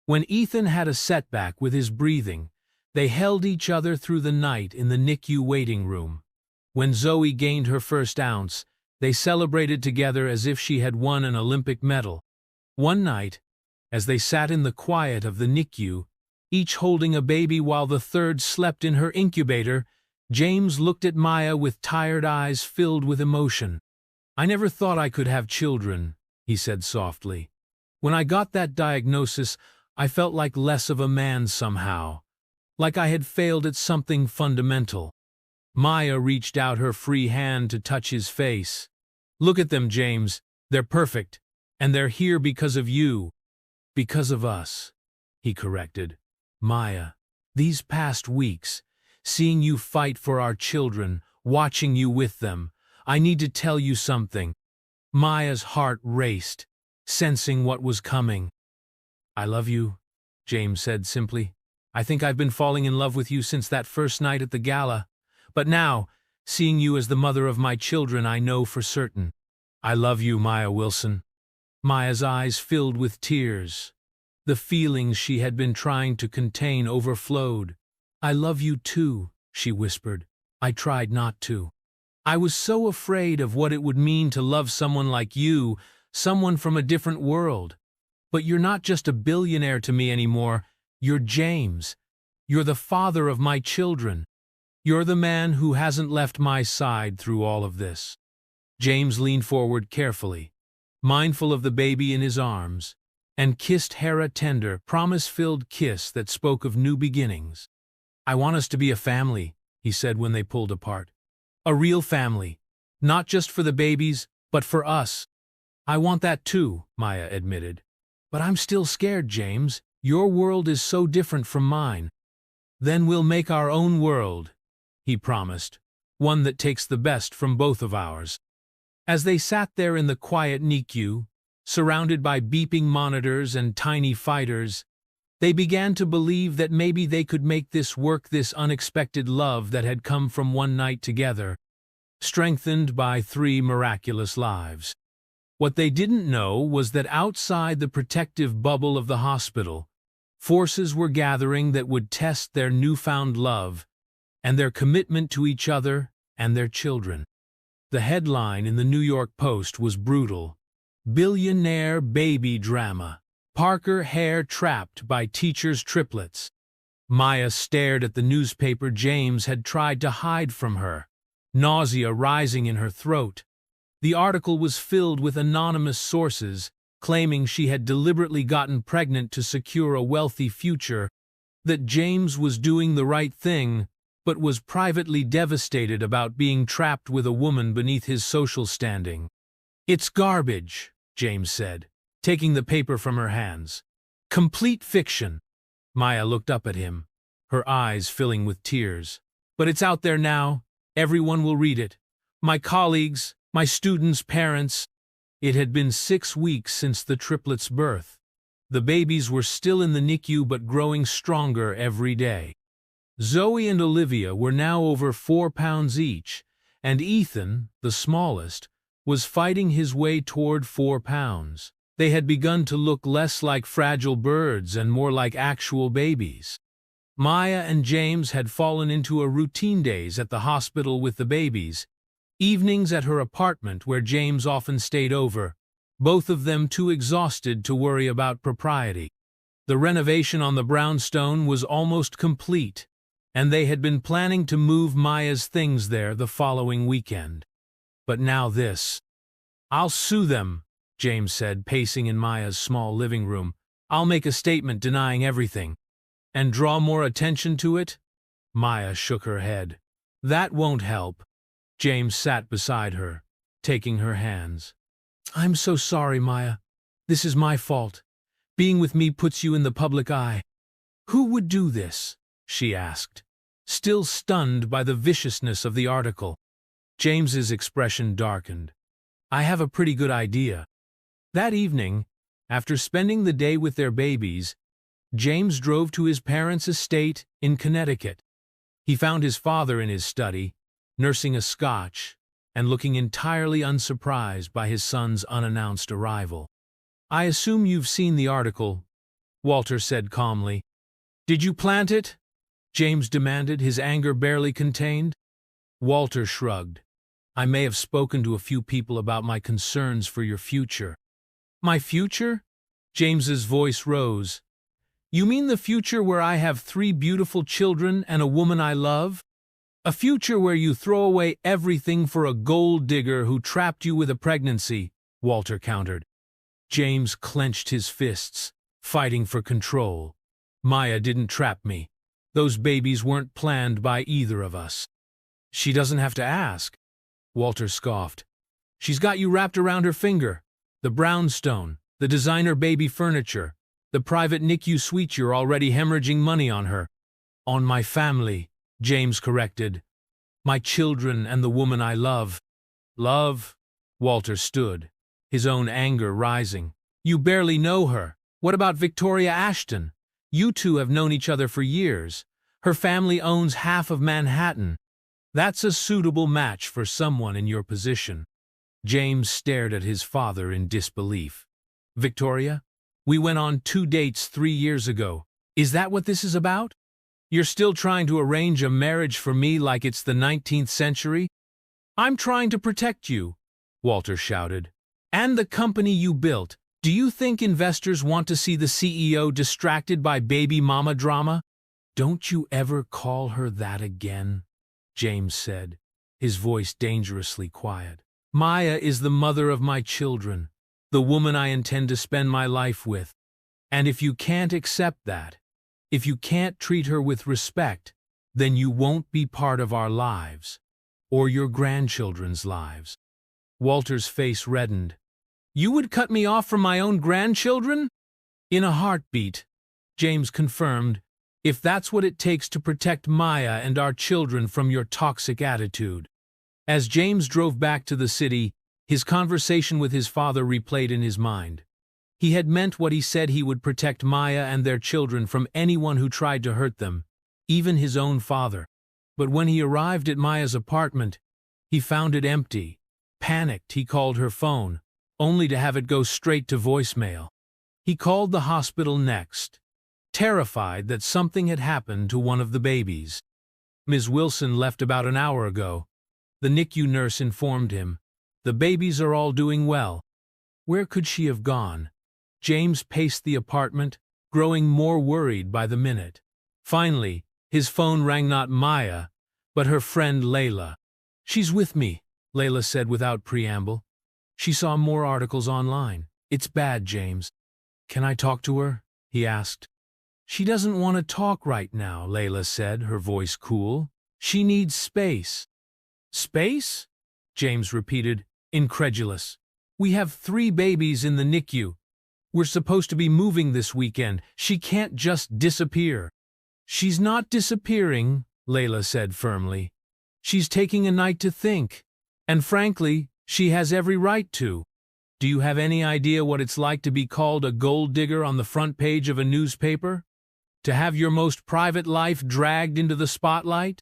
[SPEAKER 1] When Ethan had a setback with his breathing, they held each other through the night in the NICU waiting room. When Zoe gained her first ounce, they celebrated together as if she had won an Olympic medal. One night, as they sat in the quiet of the NICU, each holding a baby while the third slept in her incubator, James looked at Maya with tired eyes filled with emotion. "I never thought I could have children," he said softly. "When I got that diagnosis, I felt like less of a man somehow, like I had failed at something fundamental." Maya reached out her free hand to touch his face. "Look at them, James. They're perfect, and they're here because of you. Because of us," he corrected. "Maya, these past weeks, seeing you fight for our children, watching you with them, I need to tell you something." Maya's heart raced, sensing what was coming. "I love you," James said simply. "I think I've been falling in love with you since that first night at the gala. But now, seeing you as the mother of my children, I know for certain. I love you, Maya Wilson." Maya's eyes filled with tears. The feelings she had been trying to contain overflowed. "I love you too," she whispered. "I tried not to. I was so afraid of what it would mean to love someone like you, someone from a different world. But you're not just a billionaire to me anymore. You're James. You're the father of my children. You're the man who hasn't left my side through all of this." James leaned forward carefully, mindful of the baby in his arms, and kissed Hera tender, promise-filled kiss that spoke of new beginnings. "I want us to be a family," he said when they pulled apart. "A real family. Not just for the babies, but for us." "I want that too," Maya admitted. "But I'm still scared, James. Your world is so different from mine." "Then we'll make our own world," he promised, "one that takes the best from both of ours." As they sat there in the quiet NICU, surrounded by beeping monitors and tiny fighters, they began to believe that maybe they could make this work, this unexpected love that had come from one night together, strengthened by 3 miraculous lives. What they didn't know was that outside the protective bubble of the hospital, forces were gathering that would test their newfound love and their commitment to each other and their children. The headline in the New York Post was brutal: "Billionaire Baby Drama. Parker Hare Trapped by Teacher's Triplets." Maya stared at the newspaper James had tried to hide from her, nausea rising in her throat. The article was filled with anonymous sources, claiming she had deliberately gotten pregnant to secure a wealthy future, that James was doing the right thing, but was privately devastated about being trapped with a woman beneath his social standing. "It's garbage," James said, taking the paper from her hands. Complete fiction. Maya looked up at him, her eyes filling with tears. But it's out there now. Everyone will read it. My colleagues, my students' parents. It had been 6 weeks since the triplets' birth. The babies were still in the NICU but growing stronger every day. Zoe and Olivia were now over 4 pounds each, and Ethan, the smallest, was fighting his way toward 4 pounds. They had begun to look less like fragile birds and more like actual babies. Maya and James had fallen into a routine days at the hospital with the babies, evenings at her apartment where James often stayed over, both of them too exhausted to worry about propriety. The renovation on the brownstone was almost complete, and they had been planning to move Maya's things there the following weekend. But now this. "I'll sue them," James said, pacing in Maya's small living room. "I'll make a statement denying everything." "And draw more attention to it?" Maya shook her head. "That won't help." James sat beside her, taking her hands. "I'm so sorry, Maya. This is my fault. Being with me puts you in the public eye." "Who would do this?" she asked, still stunned by the viciousness of the article. James's expression darkened. "I have a pretty good idea." That evening, after spending the day with their babies, James drove to his parents' estate in Connecticut. He found his father in his study, nursing a scotch, and looking entirely unsurprised by his son's unannounced arrival. "I assume you've seen the article," Walter said calmly. "Did you plant it?" James demanded, his anger barely contained. Walter shrugged. "I may have spoken to a few people about my concerns for your future." "My future?" James's voice rose. "You mean the future where I have 3 beautiful children and a woman I love? A future where you throw away everything for a gold digger who trapped you with a pregnancy," Walter countered. James clenched his fists, fighting for control. "Maya didn't trap me. Those babies weren't planned by either of us." "She doesn't have to ask," Walter scoffed. "She's got you wrapped around her finger. The brownstone, the designer baby furniture, the private NICU suite. You're already hemorrhaging money on her." "On my family," James corrected. "My children and the woman I love." "Love?" Walter stood, his own anger rising. "You barely know her. What about Victoria Ashton? You two have known each other for years. Her family owns half of Manhattan. That's a suitable match for someone in your position." James stared at his father in disbelief. "Victoria? We went on 2 dates 3 years ago. Is that what this is about? You're still trying to arrange a marriage for me like it's the 19th century? I'm trying to protect you," Walter shouted. "And the company you built. Do you think investors want to see the CEO distracted by baby mama drama?" "Don't you ever call her that again," James said, his voice dangerously quiet. "Maya is the mother of my children, the woman I intend to spend my life with. And if you can't accept that, if you can't treat her with respect, then you won't be part of our lives, or your grandchildren's lives." Walter's face reddened. "You would cut me off from my own grandchildren?" "In a heartbeat," James confirmed, "if that's what it takes to protect Maya and our children from your toxic attitude." As James drove back to the city, his conversation with his father replayed in his mind. He had meant what he said. He would protect Maya and their children from anyone who tried to hurt them, even his own father. But when he arrived at Maya's apartment, he found it empty. Panicked, he called her phone, only to have it go straight to voicemail. He called the hospital next, terrified that something had happened to one of the babies. "Ms. Wilson left about an hour ago," the NICU nurse informed him. "The babies are all doing well." Where could she have gone? James paced the apartment, growing more worried by the minute. Finally, his phone rang, not Maya, but her friend Layla. "She's with me," Layla said without preamble. She saw more articles online. "It's bad, James." "Can I talk to her?" he asked. "She doesn't want to talk right now," Layla said, her voice cool. "She needs space." "Space?" James repeated, incredulous. "We have 3 babies in the NICU. We're supposed to be moving this weekend. She can't just disappear." "She's not disappearing," Layla said firmly. "She's taking a night to think. And frankly, she has every right to. Do you have any idea what it's like to be called a gold digger on the front page of a newspaper? To have your most private life dragged into the spotlight?"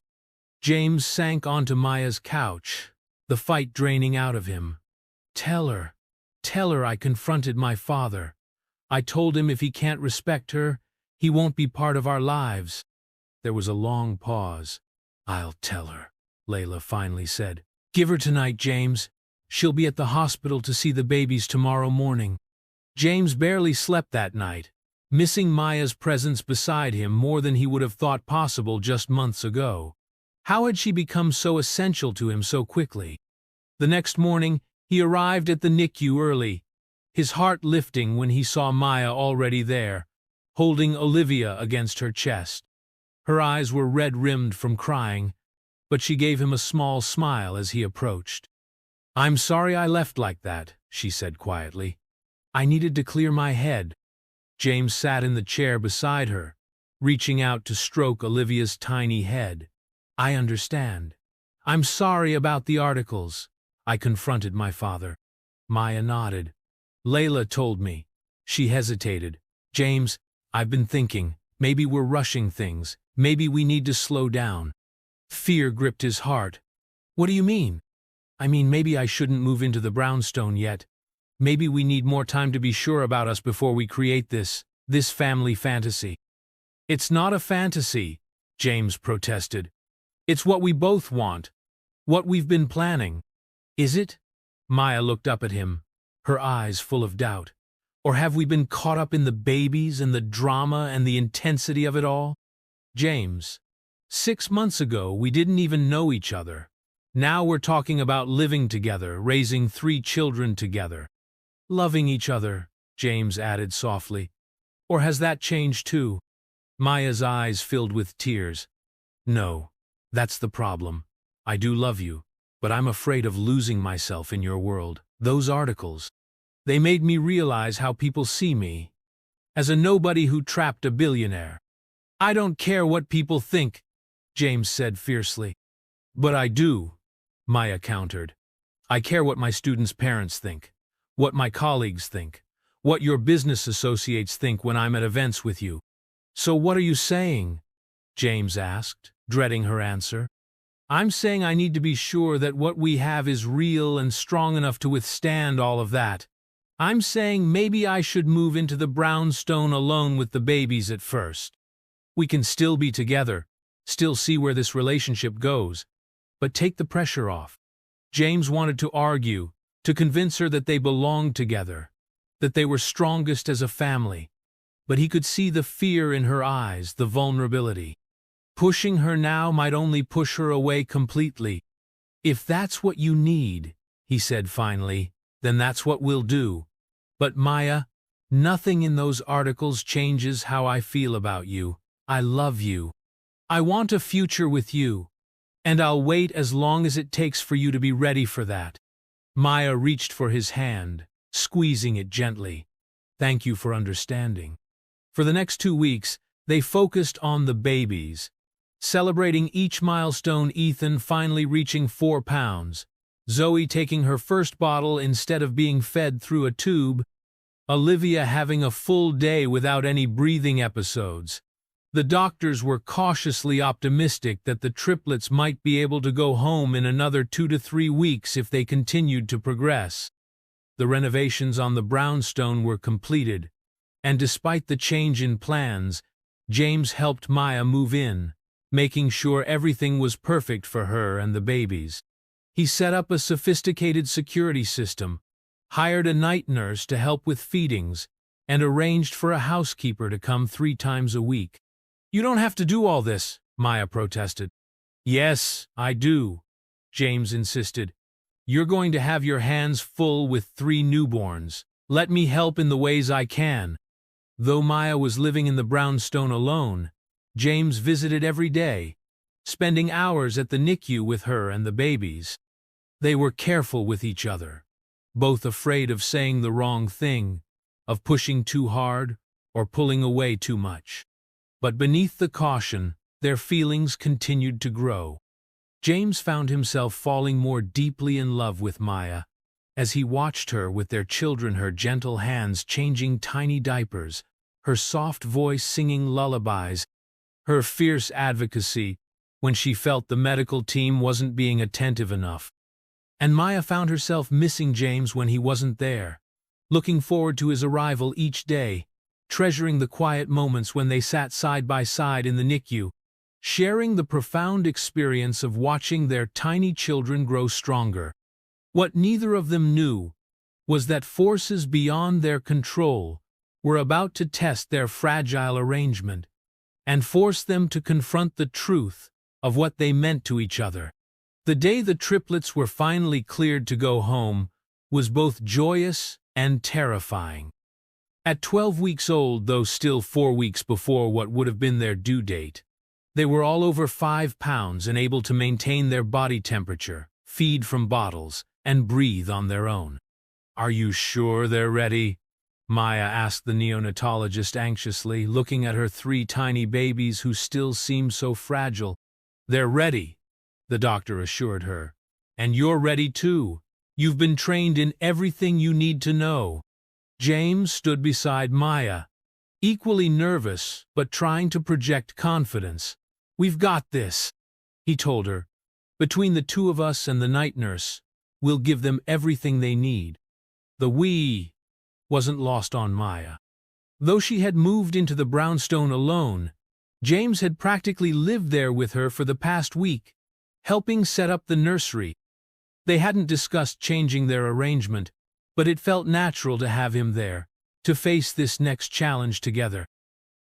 [SPEAKER 1] James sank onto Maya's couch, the fight draining out of him. Tell her I confronted my father. I told him if he can't respect her, he won't be part of our lives." There was a long pause. "I'll tell her," Layla finally said. "Give her tonight, James. She'll be at the hospital to see the babies tomorrow morning." James barely slept that night, missing Maya's presence beside him more than he would have thought possible just months ago. How had she become so essential to him so quickly? The next morning, he arrived at the NICU early, his heart lifting when he saw Maya already there, holding Olivia against her chest. Her eyes were red-rimmed from crying, but she gave him a small smile as he approached. "I'm sorry I left like that," she said quietly. "I needed to clear my head." James sat in the chair beside her, reaching out to stroke Olivia's tiny head. "I understand. I'm sorry about the articles. I confronted my father." Maya nodded. "Layla told me." She hesitated. "James, I've been thinking, maybe we're rushing things. Maybe we need to slow down." Fear gripped his heart. "What do you mean?" "I mean, maybe I shouldn't move into the brownstone yet. Maybe we need more time to be sure about us before we create this family fantasy." "It's not a fantasy," James protested. "It's what we both want. What we've been planning." "Is it?" Maya looked up at him, her eyes full of doubt. "Or have we been caught up in the babies and the drama and the intensity of it all?" "James, 6 months ago we didn't even know each other. Now we're talking about living together, raising 3 children together. Loving each other," James added softly. "Or has that changed too?" Maya's eyes filled with tears. "No, that's the problem. I do love you, but I'm afraid of losing myself in your world. Those articles, they made me realize how people see me. As a nobody who trapped a billionaire." "I don't care what people think," James said fiercely. "But I do," Maya countered. "I care what my students' parents think, what my colleagues think, what your business associates think when I'm at events with you." "So what are you saying?" James asked, dreading her answer. "I'm saying I need to be sure that what we have is real and strong enough to withstand all of that. I'm saying maybe I should move into the brownstone alone with the babies at first. We can still be together, still see where this relationship goes, but take the pressure off." James wanted to argue, to convince her that they belonged together, that they were strongest as a family, but he could see the fear in her eyes, the vulnerability. Pushing her now might only push her away completely. "If that's what you need," he said finally, "then that's what we'll do. But Maya, nothing in those articles changes how I feel about you. I love you. I want a future with you, and I'll wait as long as it takes for you to be ready for that." Maya reached for his hand, squeezing it gently. "Thank you for understanding." For the next 2 weeks, they focused on the babies, celebrating each milestone. Ethan finally reaching 4 pounds, Zoe taking her first bottle instead of being fed through a tube, Olivia having a full day without any breathing episodes. The doctors were cautiously optimistic that the triplets might be able to go home in another 2 to 3 weeks if they continued to progress. The renovations on the brownstone were completed, and despite the change in plans, James helped Maya move in, making sure everything was perfect for her and the babies. He set up a sophisticated security system, hired a night nurse to help with feedings, and arranged for a housekeeper to come 3 times a week. "You don't have to do all this," Maya protested. "Yes, I do," James insisted. "You're going to have your hands full with 3 newborns. Let me help in the ways I can." Though Maya was living in the brownstone alone, James visited every day, spending hours at the NICU with her and the babies. They were careful with each other, both afraid of saying the wrong thing, of pushing too hard or pulling away too much. But beneath the caution, their feelings continued to grow. James found himself falling more deeply in love with Maya as he watched her with their children, her gentle hands changing tiny diapers, her soft voice singing lullabies, her fierce advocacy when she felt the medical team wasn't being attentive enough. And Maya found herself missing James when he wasn't there, looking forward to his arrival each day, treasuring the quiet moments when they sat side by side in the NICU, sharing the profound experience of watching their tiny children grow stronger. What neither of them knew was that forces beyond their control were about to test their fragile arrangement and force them to confront the truth of what they meant to each other. The day the triplets were finally cleared to go home was both joyous and terrifying. At 12 weeks old, though still 4 weeks before what would have been their due date, they were all over 5 pounds and able to maintain their body temperature, feed from bottles, and breathe on their own. "Are you sure they're ready?" Maya asked the neonatologist anxiously, looking at her 3 tiny babies who still seemed so fragile. "They're ready," the doctor assured her. "And you're ready too. You've been trained in everything you need to know." James stood beside Maya, equally nervous but trying to project confidence. "We've got this," he told her. "Between the 2 of us and the night nurse, we'll give them everything they need." The "we" wasn't lost on Maya. Though she had moved into the brownstone alone, James had practically lived there with her for the past week, helping set up the nursery. They hadn't discussed changing their arrangement, but it felt natural to have him there, to face this next challenge together.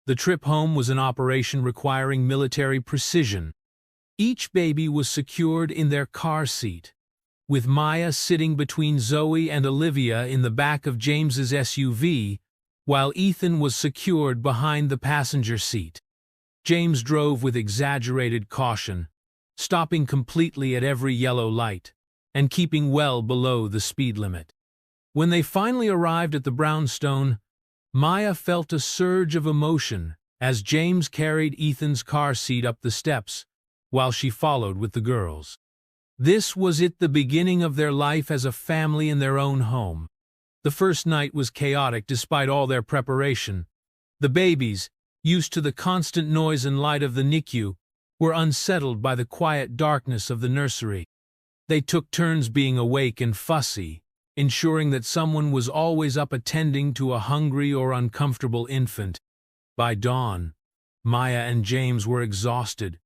[SPEAKER 1] The trip home was an operation requiring military precision. Each baby was secured in their car seat, with Maya sitting between Zoe and Olivia in the back of James's SUV, while Ethan was secured behind the passenger seat. James drove with exaggerated caution, stopping completely at every yellow light, and keeping well below the speed limit. When they finally arrived at the brownstone, Maya felt a surge of emotion as James carried Ethan's car seat up the steps, while she followed with the girls. This was the beginning of their life as a family in their own home. The first night was chaotic despite all their preparation. The babies, used to the constant noise and light of the NICU, were unsettled by the quiet darkness of the nursery. They took turns being awake and fussy, ensuring that someone was always up attending to a hungry or uncomfortable infant. By dawn, Maya and James were exhausted,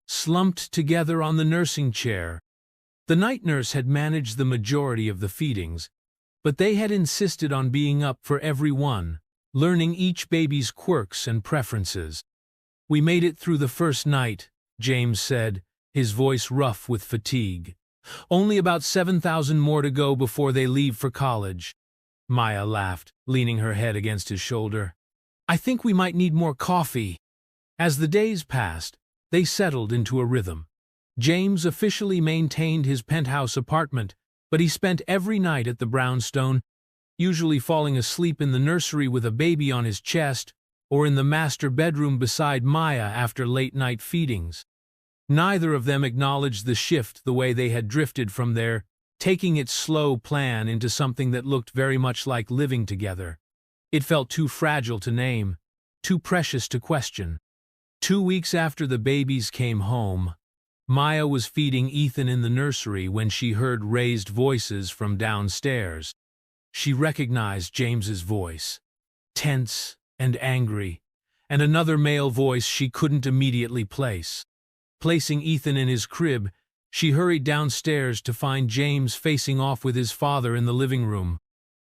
[SPEAKER 1] slumped together on the nursing chair. The night nurse had managed the majority of the feedings, but they had insisted on being up for every one, learning each baby's quirks and preferences. "We made it through the first night," James said, his voice rough with fatigue. "Only about 7,000 more to go before they leave for college." Maya laughed, leaning her head against his shoulder. "I think we might need more coffee." As the days passed, they settled into a rhythm. James officially maintained his penthouse apartment, but he spent every night at the brownstone, usually falling asleep in the nursery with a baby on his chest or in the master bedroom beside Maya after late-night feedings. Neither of them acknowledged the shift the way they had drifted from their taking it slow plan into something that looked very much like living together. It felt too fragile to name, too precious to question. 2 weeks after the babies came home, Maya was feeding Ethan in the nursery when she heard raised voices from downstairs. She recognized James's voice, tense and angry, and another male voice she couldn't immediately place. Placing Ethan in his crib, she hurried downstairs to find James facing off with his father in the living room.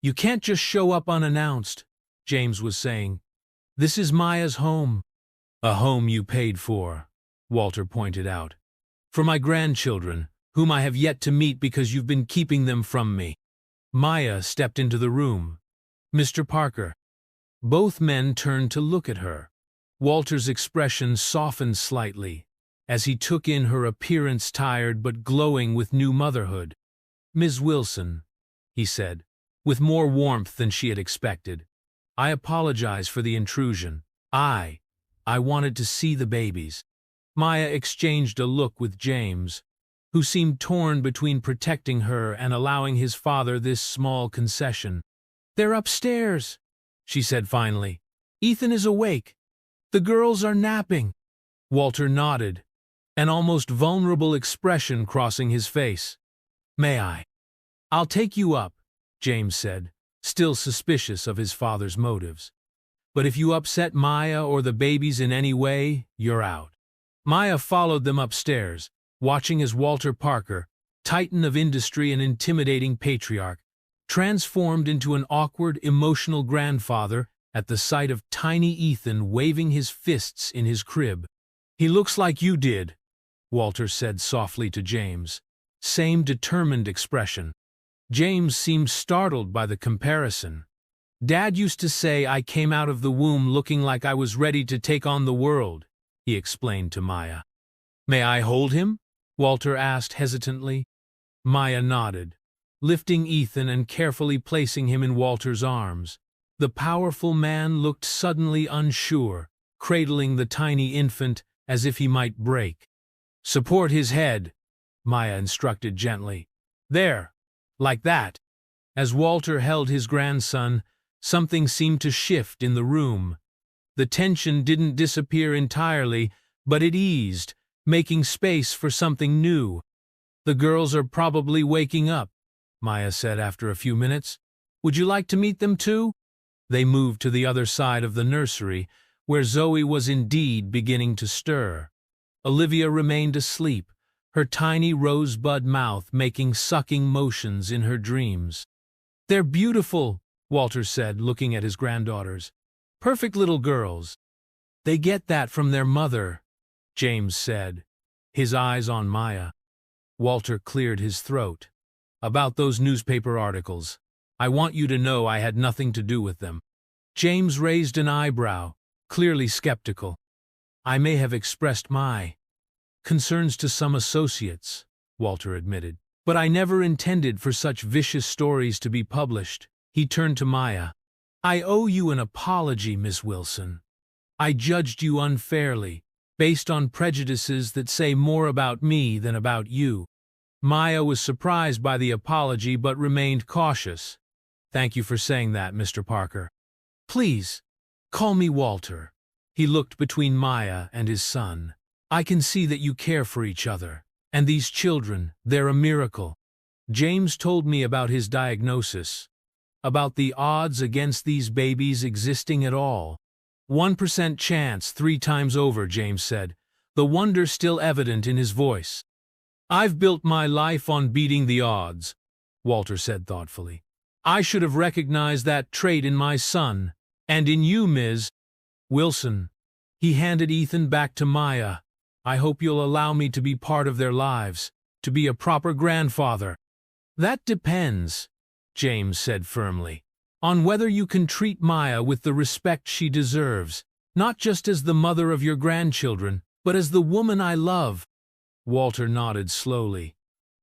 [SPEAKER 1] "You can't just show up unannounced," James was saying. "This is Maya's home." "A home you paid for," Walter pointed out. "For my grandchildren, whom I have yet to meet because you've been keeping them from me." Maya stepped into the room. "Mr. Parker." Both men turned to look at her. Walter's expression softened slightly as he took in her appearance, tired but glowing with new motherhood. "Ms. Wilson," he said, with more warmth than she had expected. I apologize for the intrusion. I wanted to see the babies." Maya exchanged a look with James, who seemed torn between protecting her and allowing his father this small concession. "They're upstairs," she said finally. "Ethan is awake. The girls are napping." Walter nodded, an almost vulnerable expression crossing his face. "May I?" "I'll take you up," James said, still suspicious of his father's motives. "But if you upset Maya or the babies in any way, you're out." Maya followed them upstairs, watching as Walter Parker, titan of industry and intimidating patriarch, transformed into an awkward, emotional grandfather at the sight of tiny Ethan waving his fists in his crib. "He looks like you did," Walter said softly to James. Same determined expression. James seemed startled by the comparison. "Dad used to say I came out of the womb looking like I was ready to take on the world," he explained to Maya. "May I hold him?" Walter asked hesitantly. Maya nodded, lifting Ethan and carefully placing him in Walter's arms. The powerful man looked suddenly unsure, cradling the tiny infant as if he might break. "Support his head," Maya instructed gently. "There, like that." As Walter held his grandson, something seemed to shift in the room. The tension didn't disappear entirely, but it eased, making space for something new. "The girls are probably waking up," Maya said after a few minutes. "Would you like to meet them too?" They moved to the other side of the nursery, where Zoe was indeed beginning to stir. Olivia remained asleep, her tiny rosebud mouth making sucking motions in her dreams. "They're beautiful," Walter said, looking at his granddaughters. "Perfect little girls." "They get that from their mother," James said, his eyes on Maya. Walter cleared his throat. "About those newspaper articles. I want you to know I had nothing to do with them." James raised an eyebrow, clearly skeptical. "I may have expressed my concerns to some associates," Walter admitted, "but I never intended for such vicious stories to be published." He turned to Maya. "I owe you an apology, Miss Wilson. I judged you unfairly, based on prejudices that say more about me than about you." Maya was surprised by the apology but remained cautious. "Thank you for saying that, Mr. Parker. Please, call me Walter." He looked between Maya and his son. "I can see that you care for each other. And these children, they're a miracle." James told me about his diagnosis, about the odds against these babies existing at all. 1% chance 3 times over, James said, the wonder still evident in his voice. "I've built my life on beating the odds," Walter said thoughtfully. "I should have recognized that trait in my son, and in you, Ms. Wilson." He handed Ethan back to Maya. "I hope you'll allow me to be part of their lives, to be a proper grandfather." "That depends," James said firmly, "on whether you can treat Maya with the respect she deserves, not just as the mother of your grandchildren, but as the woman I love." Walter nodded slowly.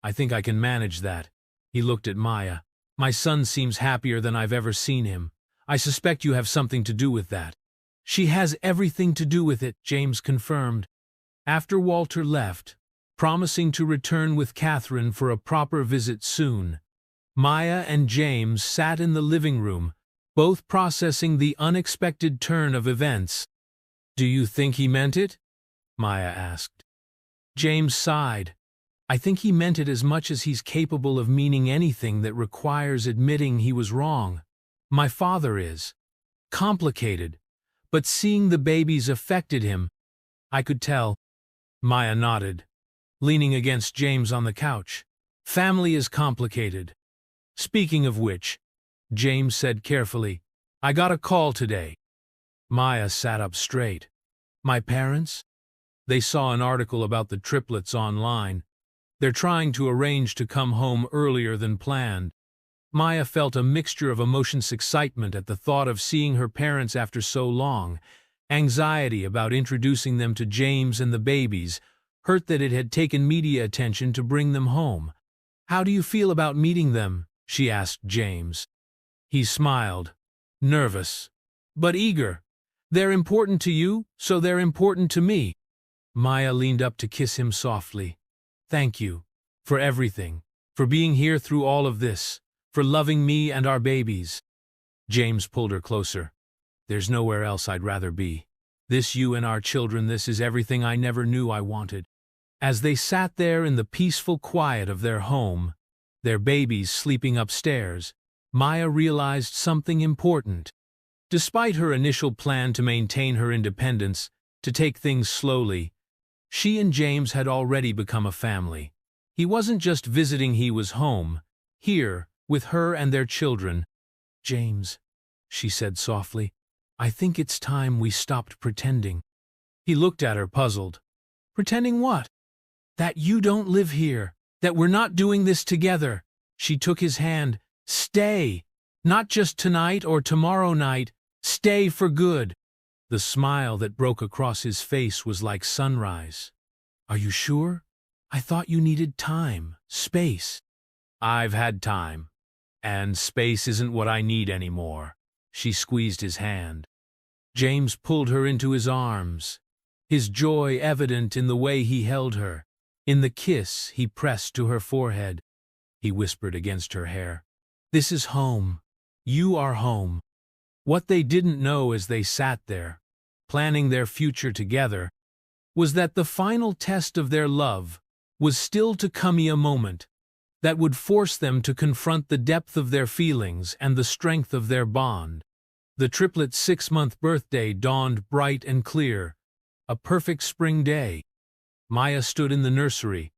[SPEAKER 1] "I think I can manage that." He looked at Maya. "My son seems happier than I've ever seen him. I suspect you have something to do with that." "She has everything to do with it," James confirmed. After Walter left, promising to return with Catherine for a proper visit soon, Maya and James sat in the living room, both processing the unexpected turn of events. "Do you think he meant it?" Maya asked. James sighed. "I think he meant it as much as he's capable of meaning anything that requires admitting he was wrong. My father is complicated, but seeing the babies affected him, I could tell." Maya nodded, leaning against James on the couch. "Family is complicated. Speaking of which," James said carefully, "I got a call today." Maya sat up straight. "My parents?" They saw an article about the triplets online. "They're trying to arrange to come home earlier than planned." Maya felt a mixture of emotions: excitement at the thought of seeing her parents after so long, anxiety about introducing them to James and the babies, hurt that it had taken media attention to bring them home. "How do you feel about meeting them?" she asked James. He smiled. "Nervous, but eager. They're important to you, so they're important to me. Maya leaned up to kiss him softly. Thank you. For everything. For being here through all of this. For loving me and our babies. James pulled her closer. There's nowhere else I'd rather be. This you and our children, this is everything I never knew I wanted. As they sat there in the peaceful quiet of their home, their babies sleeping upstairs, Maya realized something important. Despite her initial plan to maintain her independence, to take things slowly, she and James had already become a family. He wasn't just visiting, he was home, here, with her and their children. James, she said softly, I think it's time we stopped pretending. He looked at her, puzzled. Pretending what? That you don't live here, that we're not doing this together. She took his hand. Stay. Not just tonight or tomorrow night. Stay for good. The smile that broke across his face was like sunrise. Are you sure? I thought you needed time, space. I've had time. And space isn't what I need anymore. She squeezed his hand. James pulled her into his arms, his joy evident in the way he held her. In the kiss he pressed to her forehead. He whispered against her hair. This is home. You are home. What they didn't know as they sat there, planning their future together, was that the final test of their love was still to come, a moment that would force them to confront the depth of their feelings and the strength of their bond. The triplet's 6-month birthday dawned bright and clear, a perfect spring day. Maya stood in the nursery,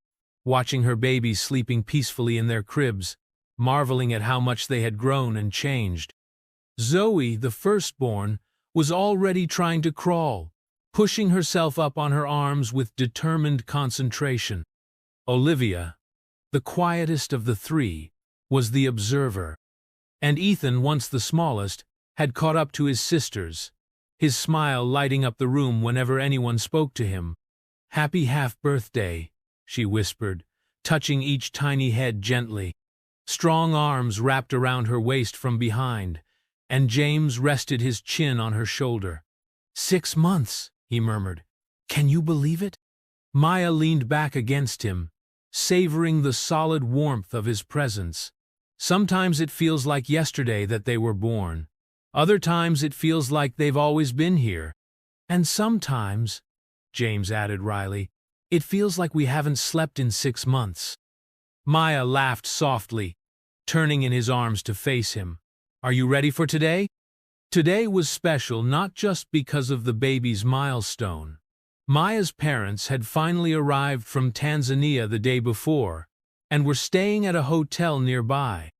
[SPEAKER 1] watching her babies sleeping peacefully in their cribs, marveling at how much they had grown and changed. Zoe, the firstborn, was already trying to crawl, pushing herself up on her arms with determined concentration. Olivia, the quietest of the three, was the observer. And Ethan, once the smallest, had caught up to his sisters, his smile lighting up the room whenever anyone spoke to him. Happy half-birthday, she whispered, touching each tiny head gently. Strong arms wrapped around her waist from behind, and James rested his chin on her shoulder. 6 months, he murmured. Can you believe it? Maya leaned back against him, savoring the solid warmth of his presence. Sometimes it feels like yesterday that they were born. Other times it feels like they've always been here. And sometimes, James added wryly, it feels like we haven't slept in 6 months. Maya laughed softly, turning in his arms to face him. Are you ready for today? Today was special not just because of the baby's milestone. Maya's parents had finally arrived from Tanzania the day before, and were staying at a hotel nearby.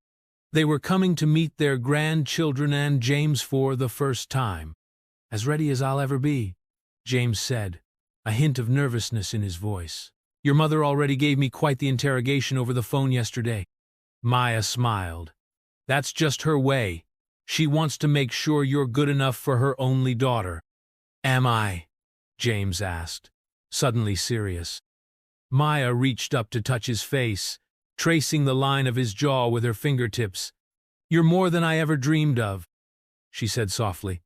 [SPEAKER 1] They were coming to meet their grandchildren and James for the first time. As ready as I'll ever be, James said, a hint of nervousness in his voice. Your mother already gave me quite the interrogation over the phone yesterday. Maya smiled. That's just her way. She wants to make sure you're good enough for her only daughter. Am I? James asked, suddenly serious. Maya reached up to touch his face, tracing the line of his jaw with her fingertips. You're more than I ever dreamed of, she said softly.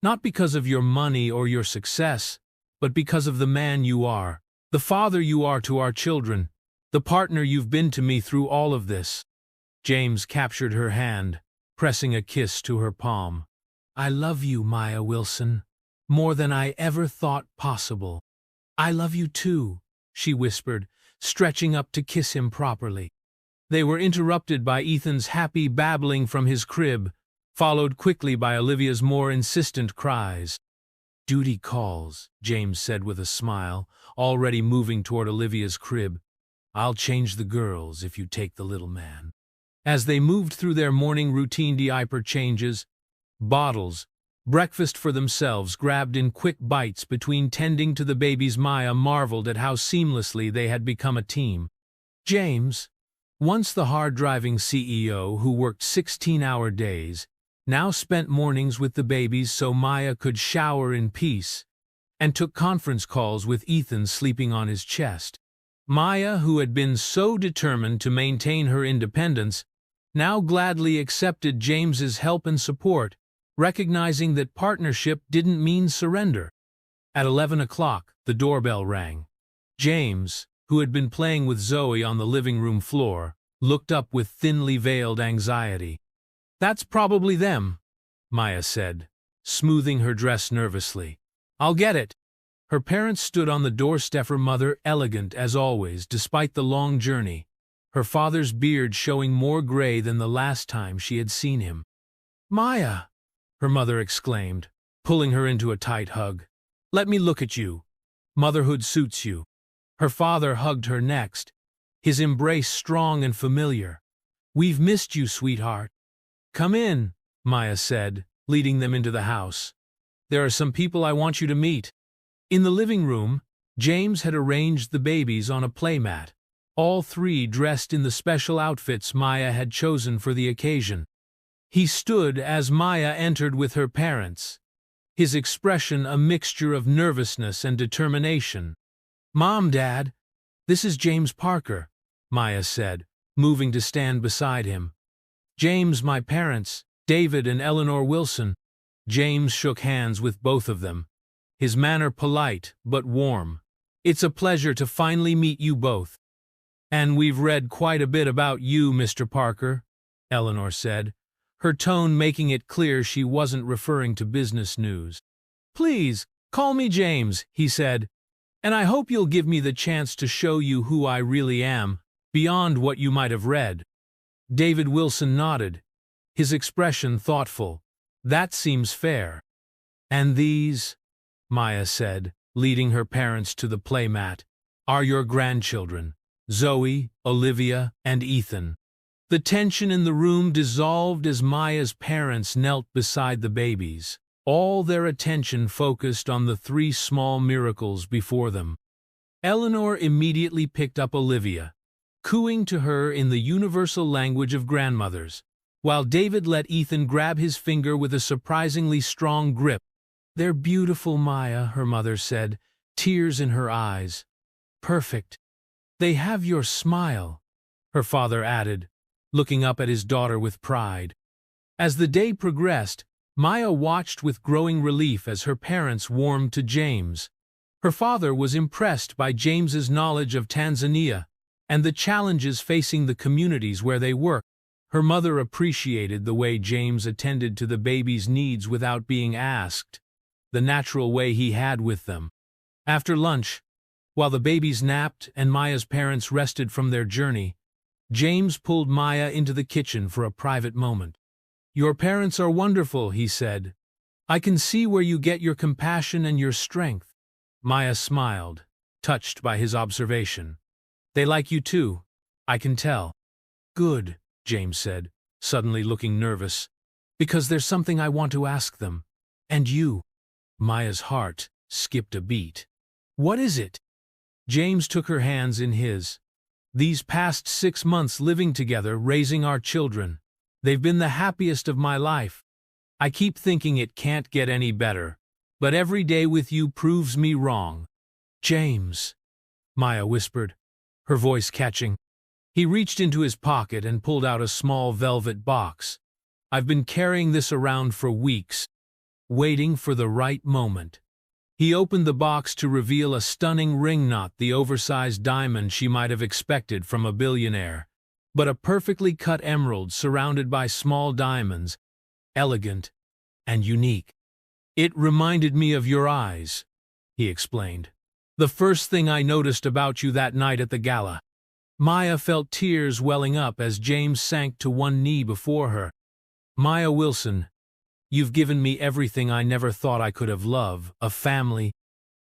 [SPEAKER 1] Not because of your money or your success, but because of the man you are, the father you are to our children, the partner you've been to me through all of this. James captured her hand, pressing a kiss to her palm. I love you, Maya Wilson, more than I ever thought possible. I love you too, she whispered, stretching up to kiss him properly. They were interrupted by Ethan's happy babbling from his crib, followed quickly by Olivia's more insistent cries. Duty calls, James said with a smile, already moving toward Olivia's crib. I'll change the girls if you take the little man. As they moved through their morning routine diaper changes, bottles, breakfast for themselves grabbed in quick bites between tending to the babies, Maya marveled at how seamlessly they had become a team. James, once the hard-driving CEO who worked 16-hour days, now spent mornings with the babies so Maya could shower in peace, and took conference calls with Ethan sleeping on his chest. Maya, who had been so determined to maintain her independence, now gladly accepted James's help and support, recognizing that partnership didn't mean surrender. At 11 o'clock, the doorbell rang. James, who had been playing with Zoe on the living room floor, looked up with thinly veiled anxiety. "That's probably them," Maya said, smoothing her dress nervously. "I'll get it." Her parents stood on the doorstep, her mother elegant as always, despite the long journey, her father's beard showing more gray than the last time she had seen him. "Maya," her mother exclaimed, pulling her into a tight hug. "Let me look at you. Motherhood suits you." Her father hugged her next, his embrace strong and familiar. "We've missed you, sweetheart." "Come in," Maya said, leading them into the house. "There are some people I want you to meet." In the living room, James had arranged the babies on a playmat, all three dressed in the special outfits Maya had chosen for the occasion. He stood as Maya entered with her parents, his expression a mixture of nervousness and determination. "Mom, Dad, this is James Parker," Maya said, moving to stand beside him. "James, my parents, David and Eleanor Wilson." James shook hands with both of them, his manner polite but warm. "It's a pleasure to finally meet you both." "And we've read quite a bit about you, Mr. Parker," Eleanor said, her tone making it clear she wasn't referring to business news. "Please, call me James," he said, "and I hope you'll give me the chance to show you who I really am, beyond what you might have read." David Wilson nodded, his expression thoughtful. "That seems fair." "And these," Maya said, leading her parents to the playmat, "are your grandchildren, Zoe, Olivia, and Ethan." The tension in the room dissolved as Maya's parents knelt beside the babies, all their attention focused on the three small miracles before them. Eleanor immediately picked up Olivia, cooing to her in the universal language of grandmothers, while David let Ethan grab his finger with a surprisingly strong grip. "They're beautiful, Maya," her mother said, tears in her eyes. "Perfect. They have your smile," her father added, looking up at his daughter with pride. As the day progressed, Maya watched with growing relief as her parents warmed to James. Her father was impressed by James's knowledge of Tanzania and the challenges facing the communities where they work. Her mother appreciated the way James attended to the baby's needs without being asked, the natural way he had with them. After lunch, while the babies napped and Maya's parents rested from their journey, James pulled Maya into the kitchen for a private moment. "Your parents are wonderful," he said. "I can see where you get your compassion and your strength." Maya smiled, touched by his observation. "They like you too, I can tell." "Good," James said, suddenly looking nervous, "because there's something I want to ask them. And you." Maya's heart skipped a beat. "What is it?" James took her hands in his. "These past 6 months living together, raising our children, they've been the happiest of my life. I keep thinking it can't get any better, but every day with you proves me wrong." "James," Maya whispered, her voice catching. He reached into his pocket and pulled out a small velvet box. "I've been carrying this around for weeks, waiting for the right moment." He opened the box to reveal a stunning ring, not the oversized diamond she might have expected from a billionaire, but a perfectly cut emerald surrounded by small diamonds, elegant and unique. "It reminded me of your eyes," he explained. "The first thing I noticed about you that night at the gala." Maya felt tears welling up as James sank to one knee before her. "Maya Wilson, you've given me everything I never thought I could have loved, a family,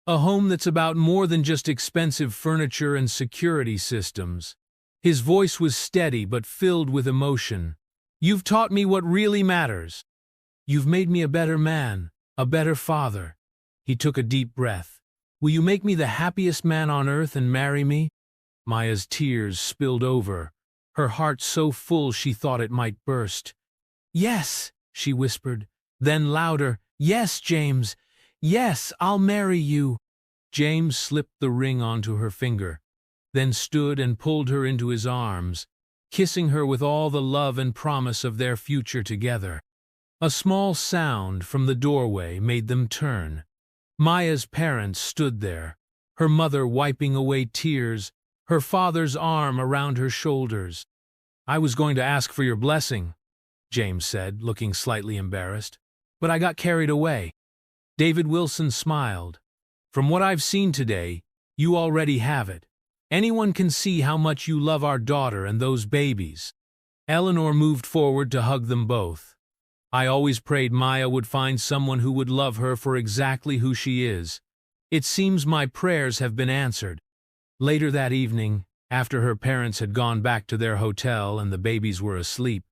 [SPEAKER 1] a home that's about more than just expensive furniture and security systems." His voice was steady but filled with emotion. "You've taught me what really matters. You've made me a better man, a better father." He took a deep breath. "Will you make me the happiest man on earth and marry me?" Maya's tears spilled over, her heart so full she thought it might burst. "Yes," she whispered. Then louder, "Yes, James. Yes, I'll marry you." James slipped the ring onto her finger, then stood and pulled her into his arms, kissing her with all the love and promise of their future together. A small sound from the doorway made them turn. Maya's parents stood there, her mother wiping away tears, her father's arm around her shoulders. "I was going to ask for your blessing," James said, looking slightly embarrassed, "but I got carried away." David Wilson smiled. "From what I've seen today, you already have it. Anyone can see how much you love our daughter and those babies." Eleanor moved forward to hug them both. "I always prayed Maya would find someone who would love her for exactly who she is. It seems my prayers have been answered." Later that evening, after her parents had gone back to their hotel and the babies were asleep,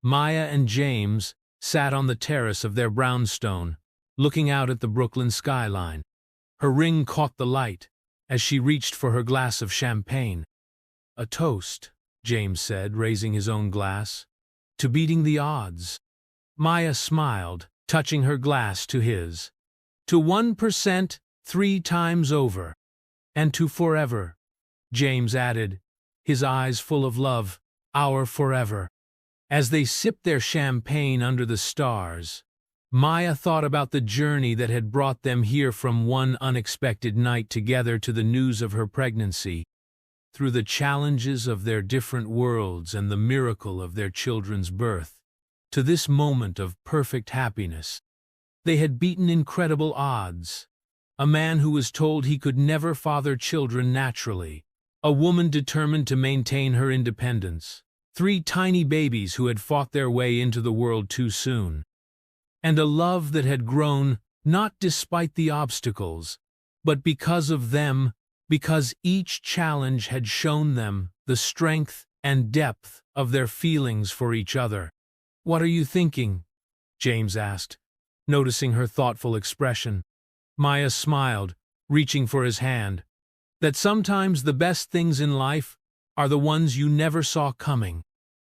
[SPEAKER 1] Maya and James sat on the terrace of their brownstone, looking out at the Brooklyn skyline. Her ring caught the light as she reached for her glass of champagne. "A toast," James said, raising his own glass, "to beating the odds." Maya smiled, touching her glass to his. "To 1% 3 times over. And to forever," James added, his eyes full of love, "our forever." As they sipped their champagne under the stars, Maya thought about the journey that had brought them here from one unexpected night together to the news of her pregnancy, through the challenges of their different worlds and the miracle of their children's birth, to this moment of perfect happiness. They had beaten incredible odds. A man who was told he could never father children naturally. A woman determined to maintain her independence. 3 tiny babies who had fought their way into the world too soon. And a love that had grown not despite the obstacles, but because of them, because each challenge had shown them the strength and depth of their feelings for each other. "What are you thinking?" James asked, noticing her thoughtful expression. Maya smiled, reaching for his hand. "That sometimes the best things in life are the ones you never saw coming."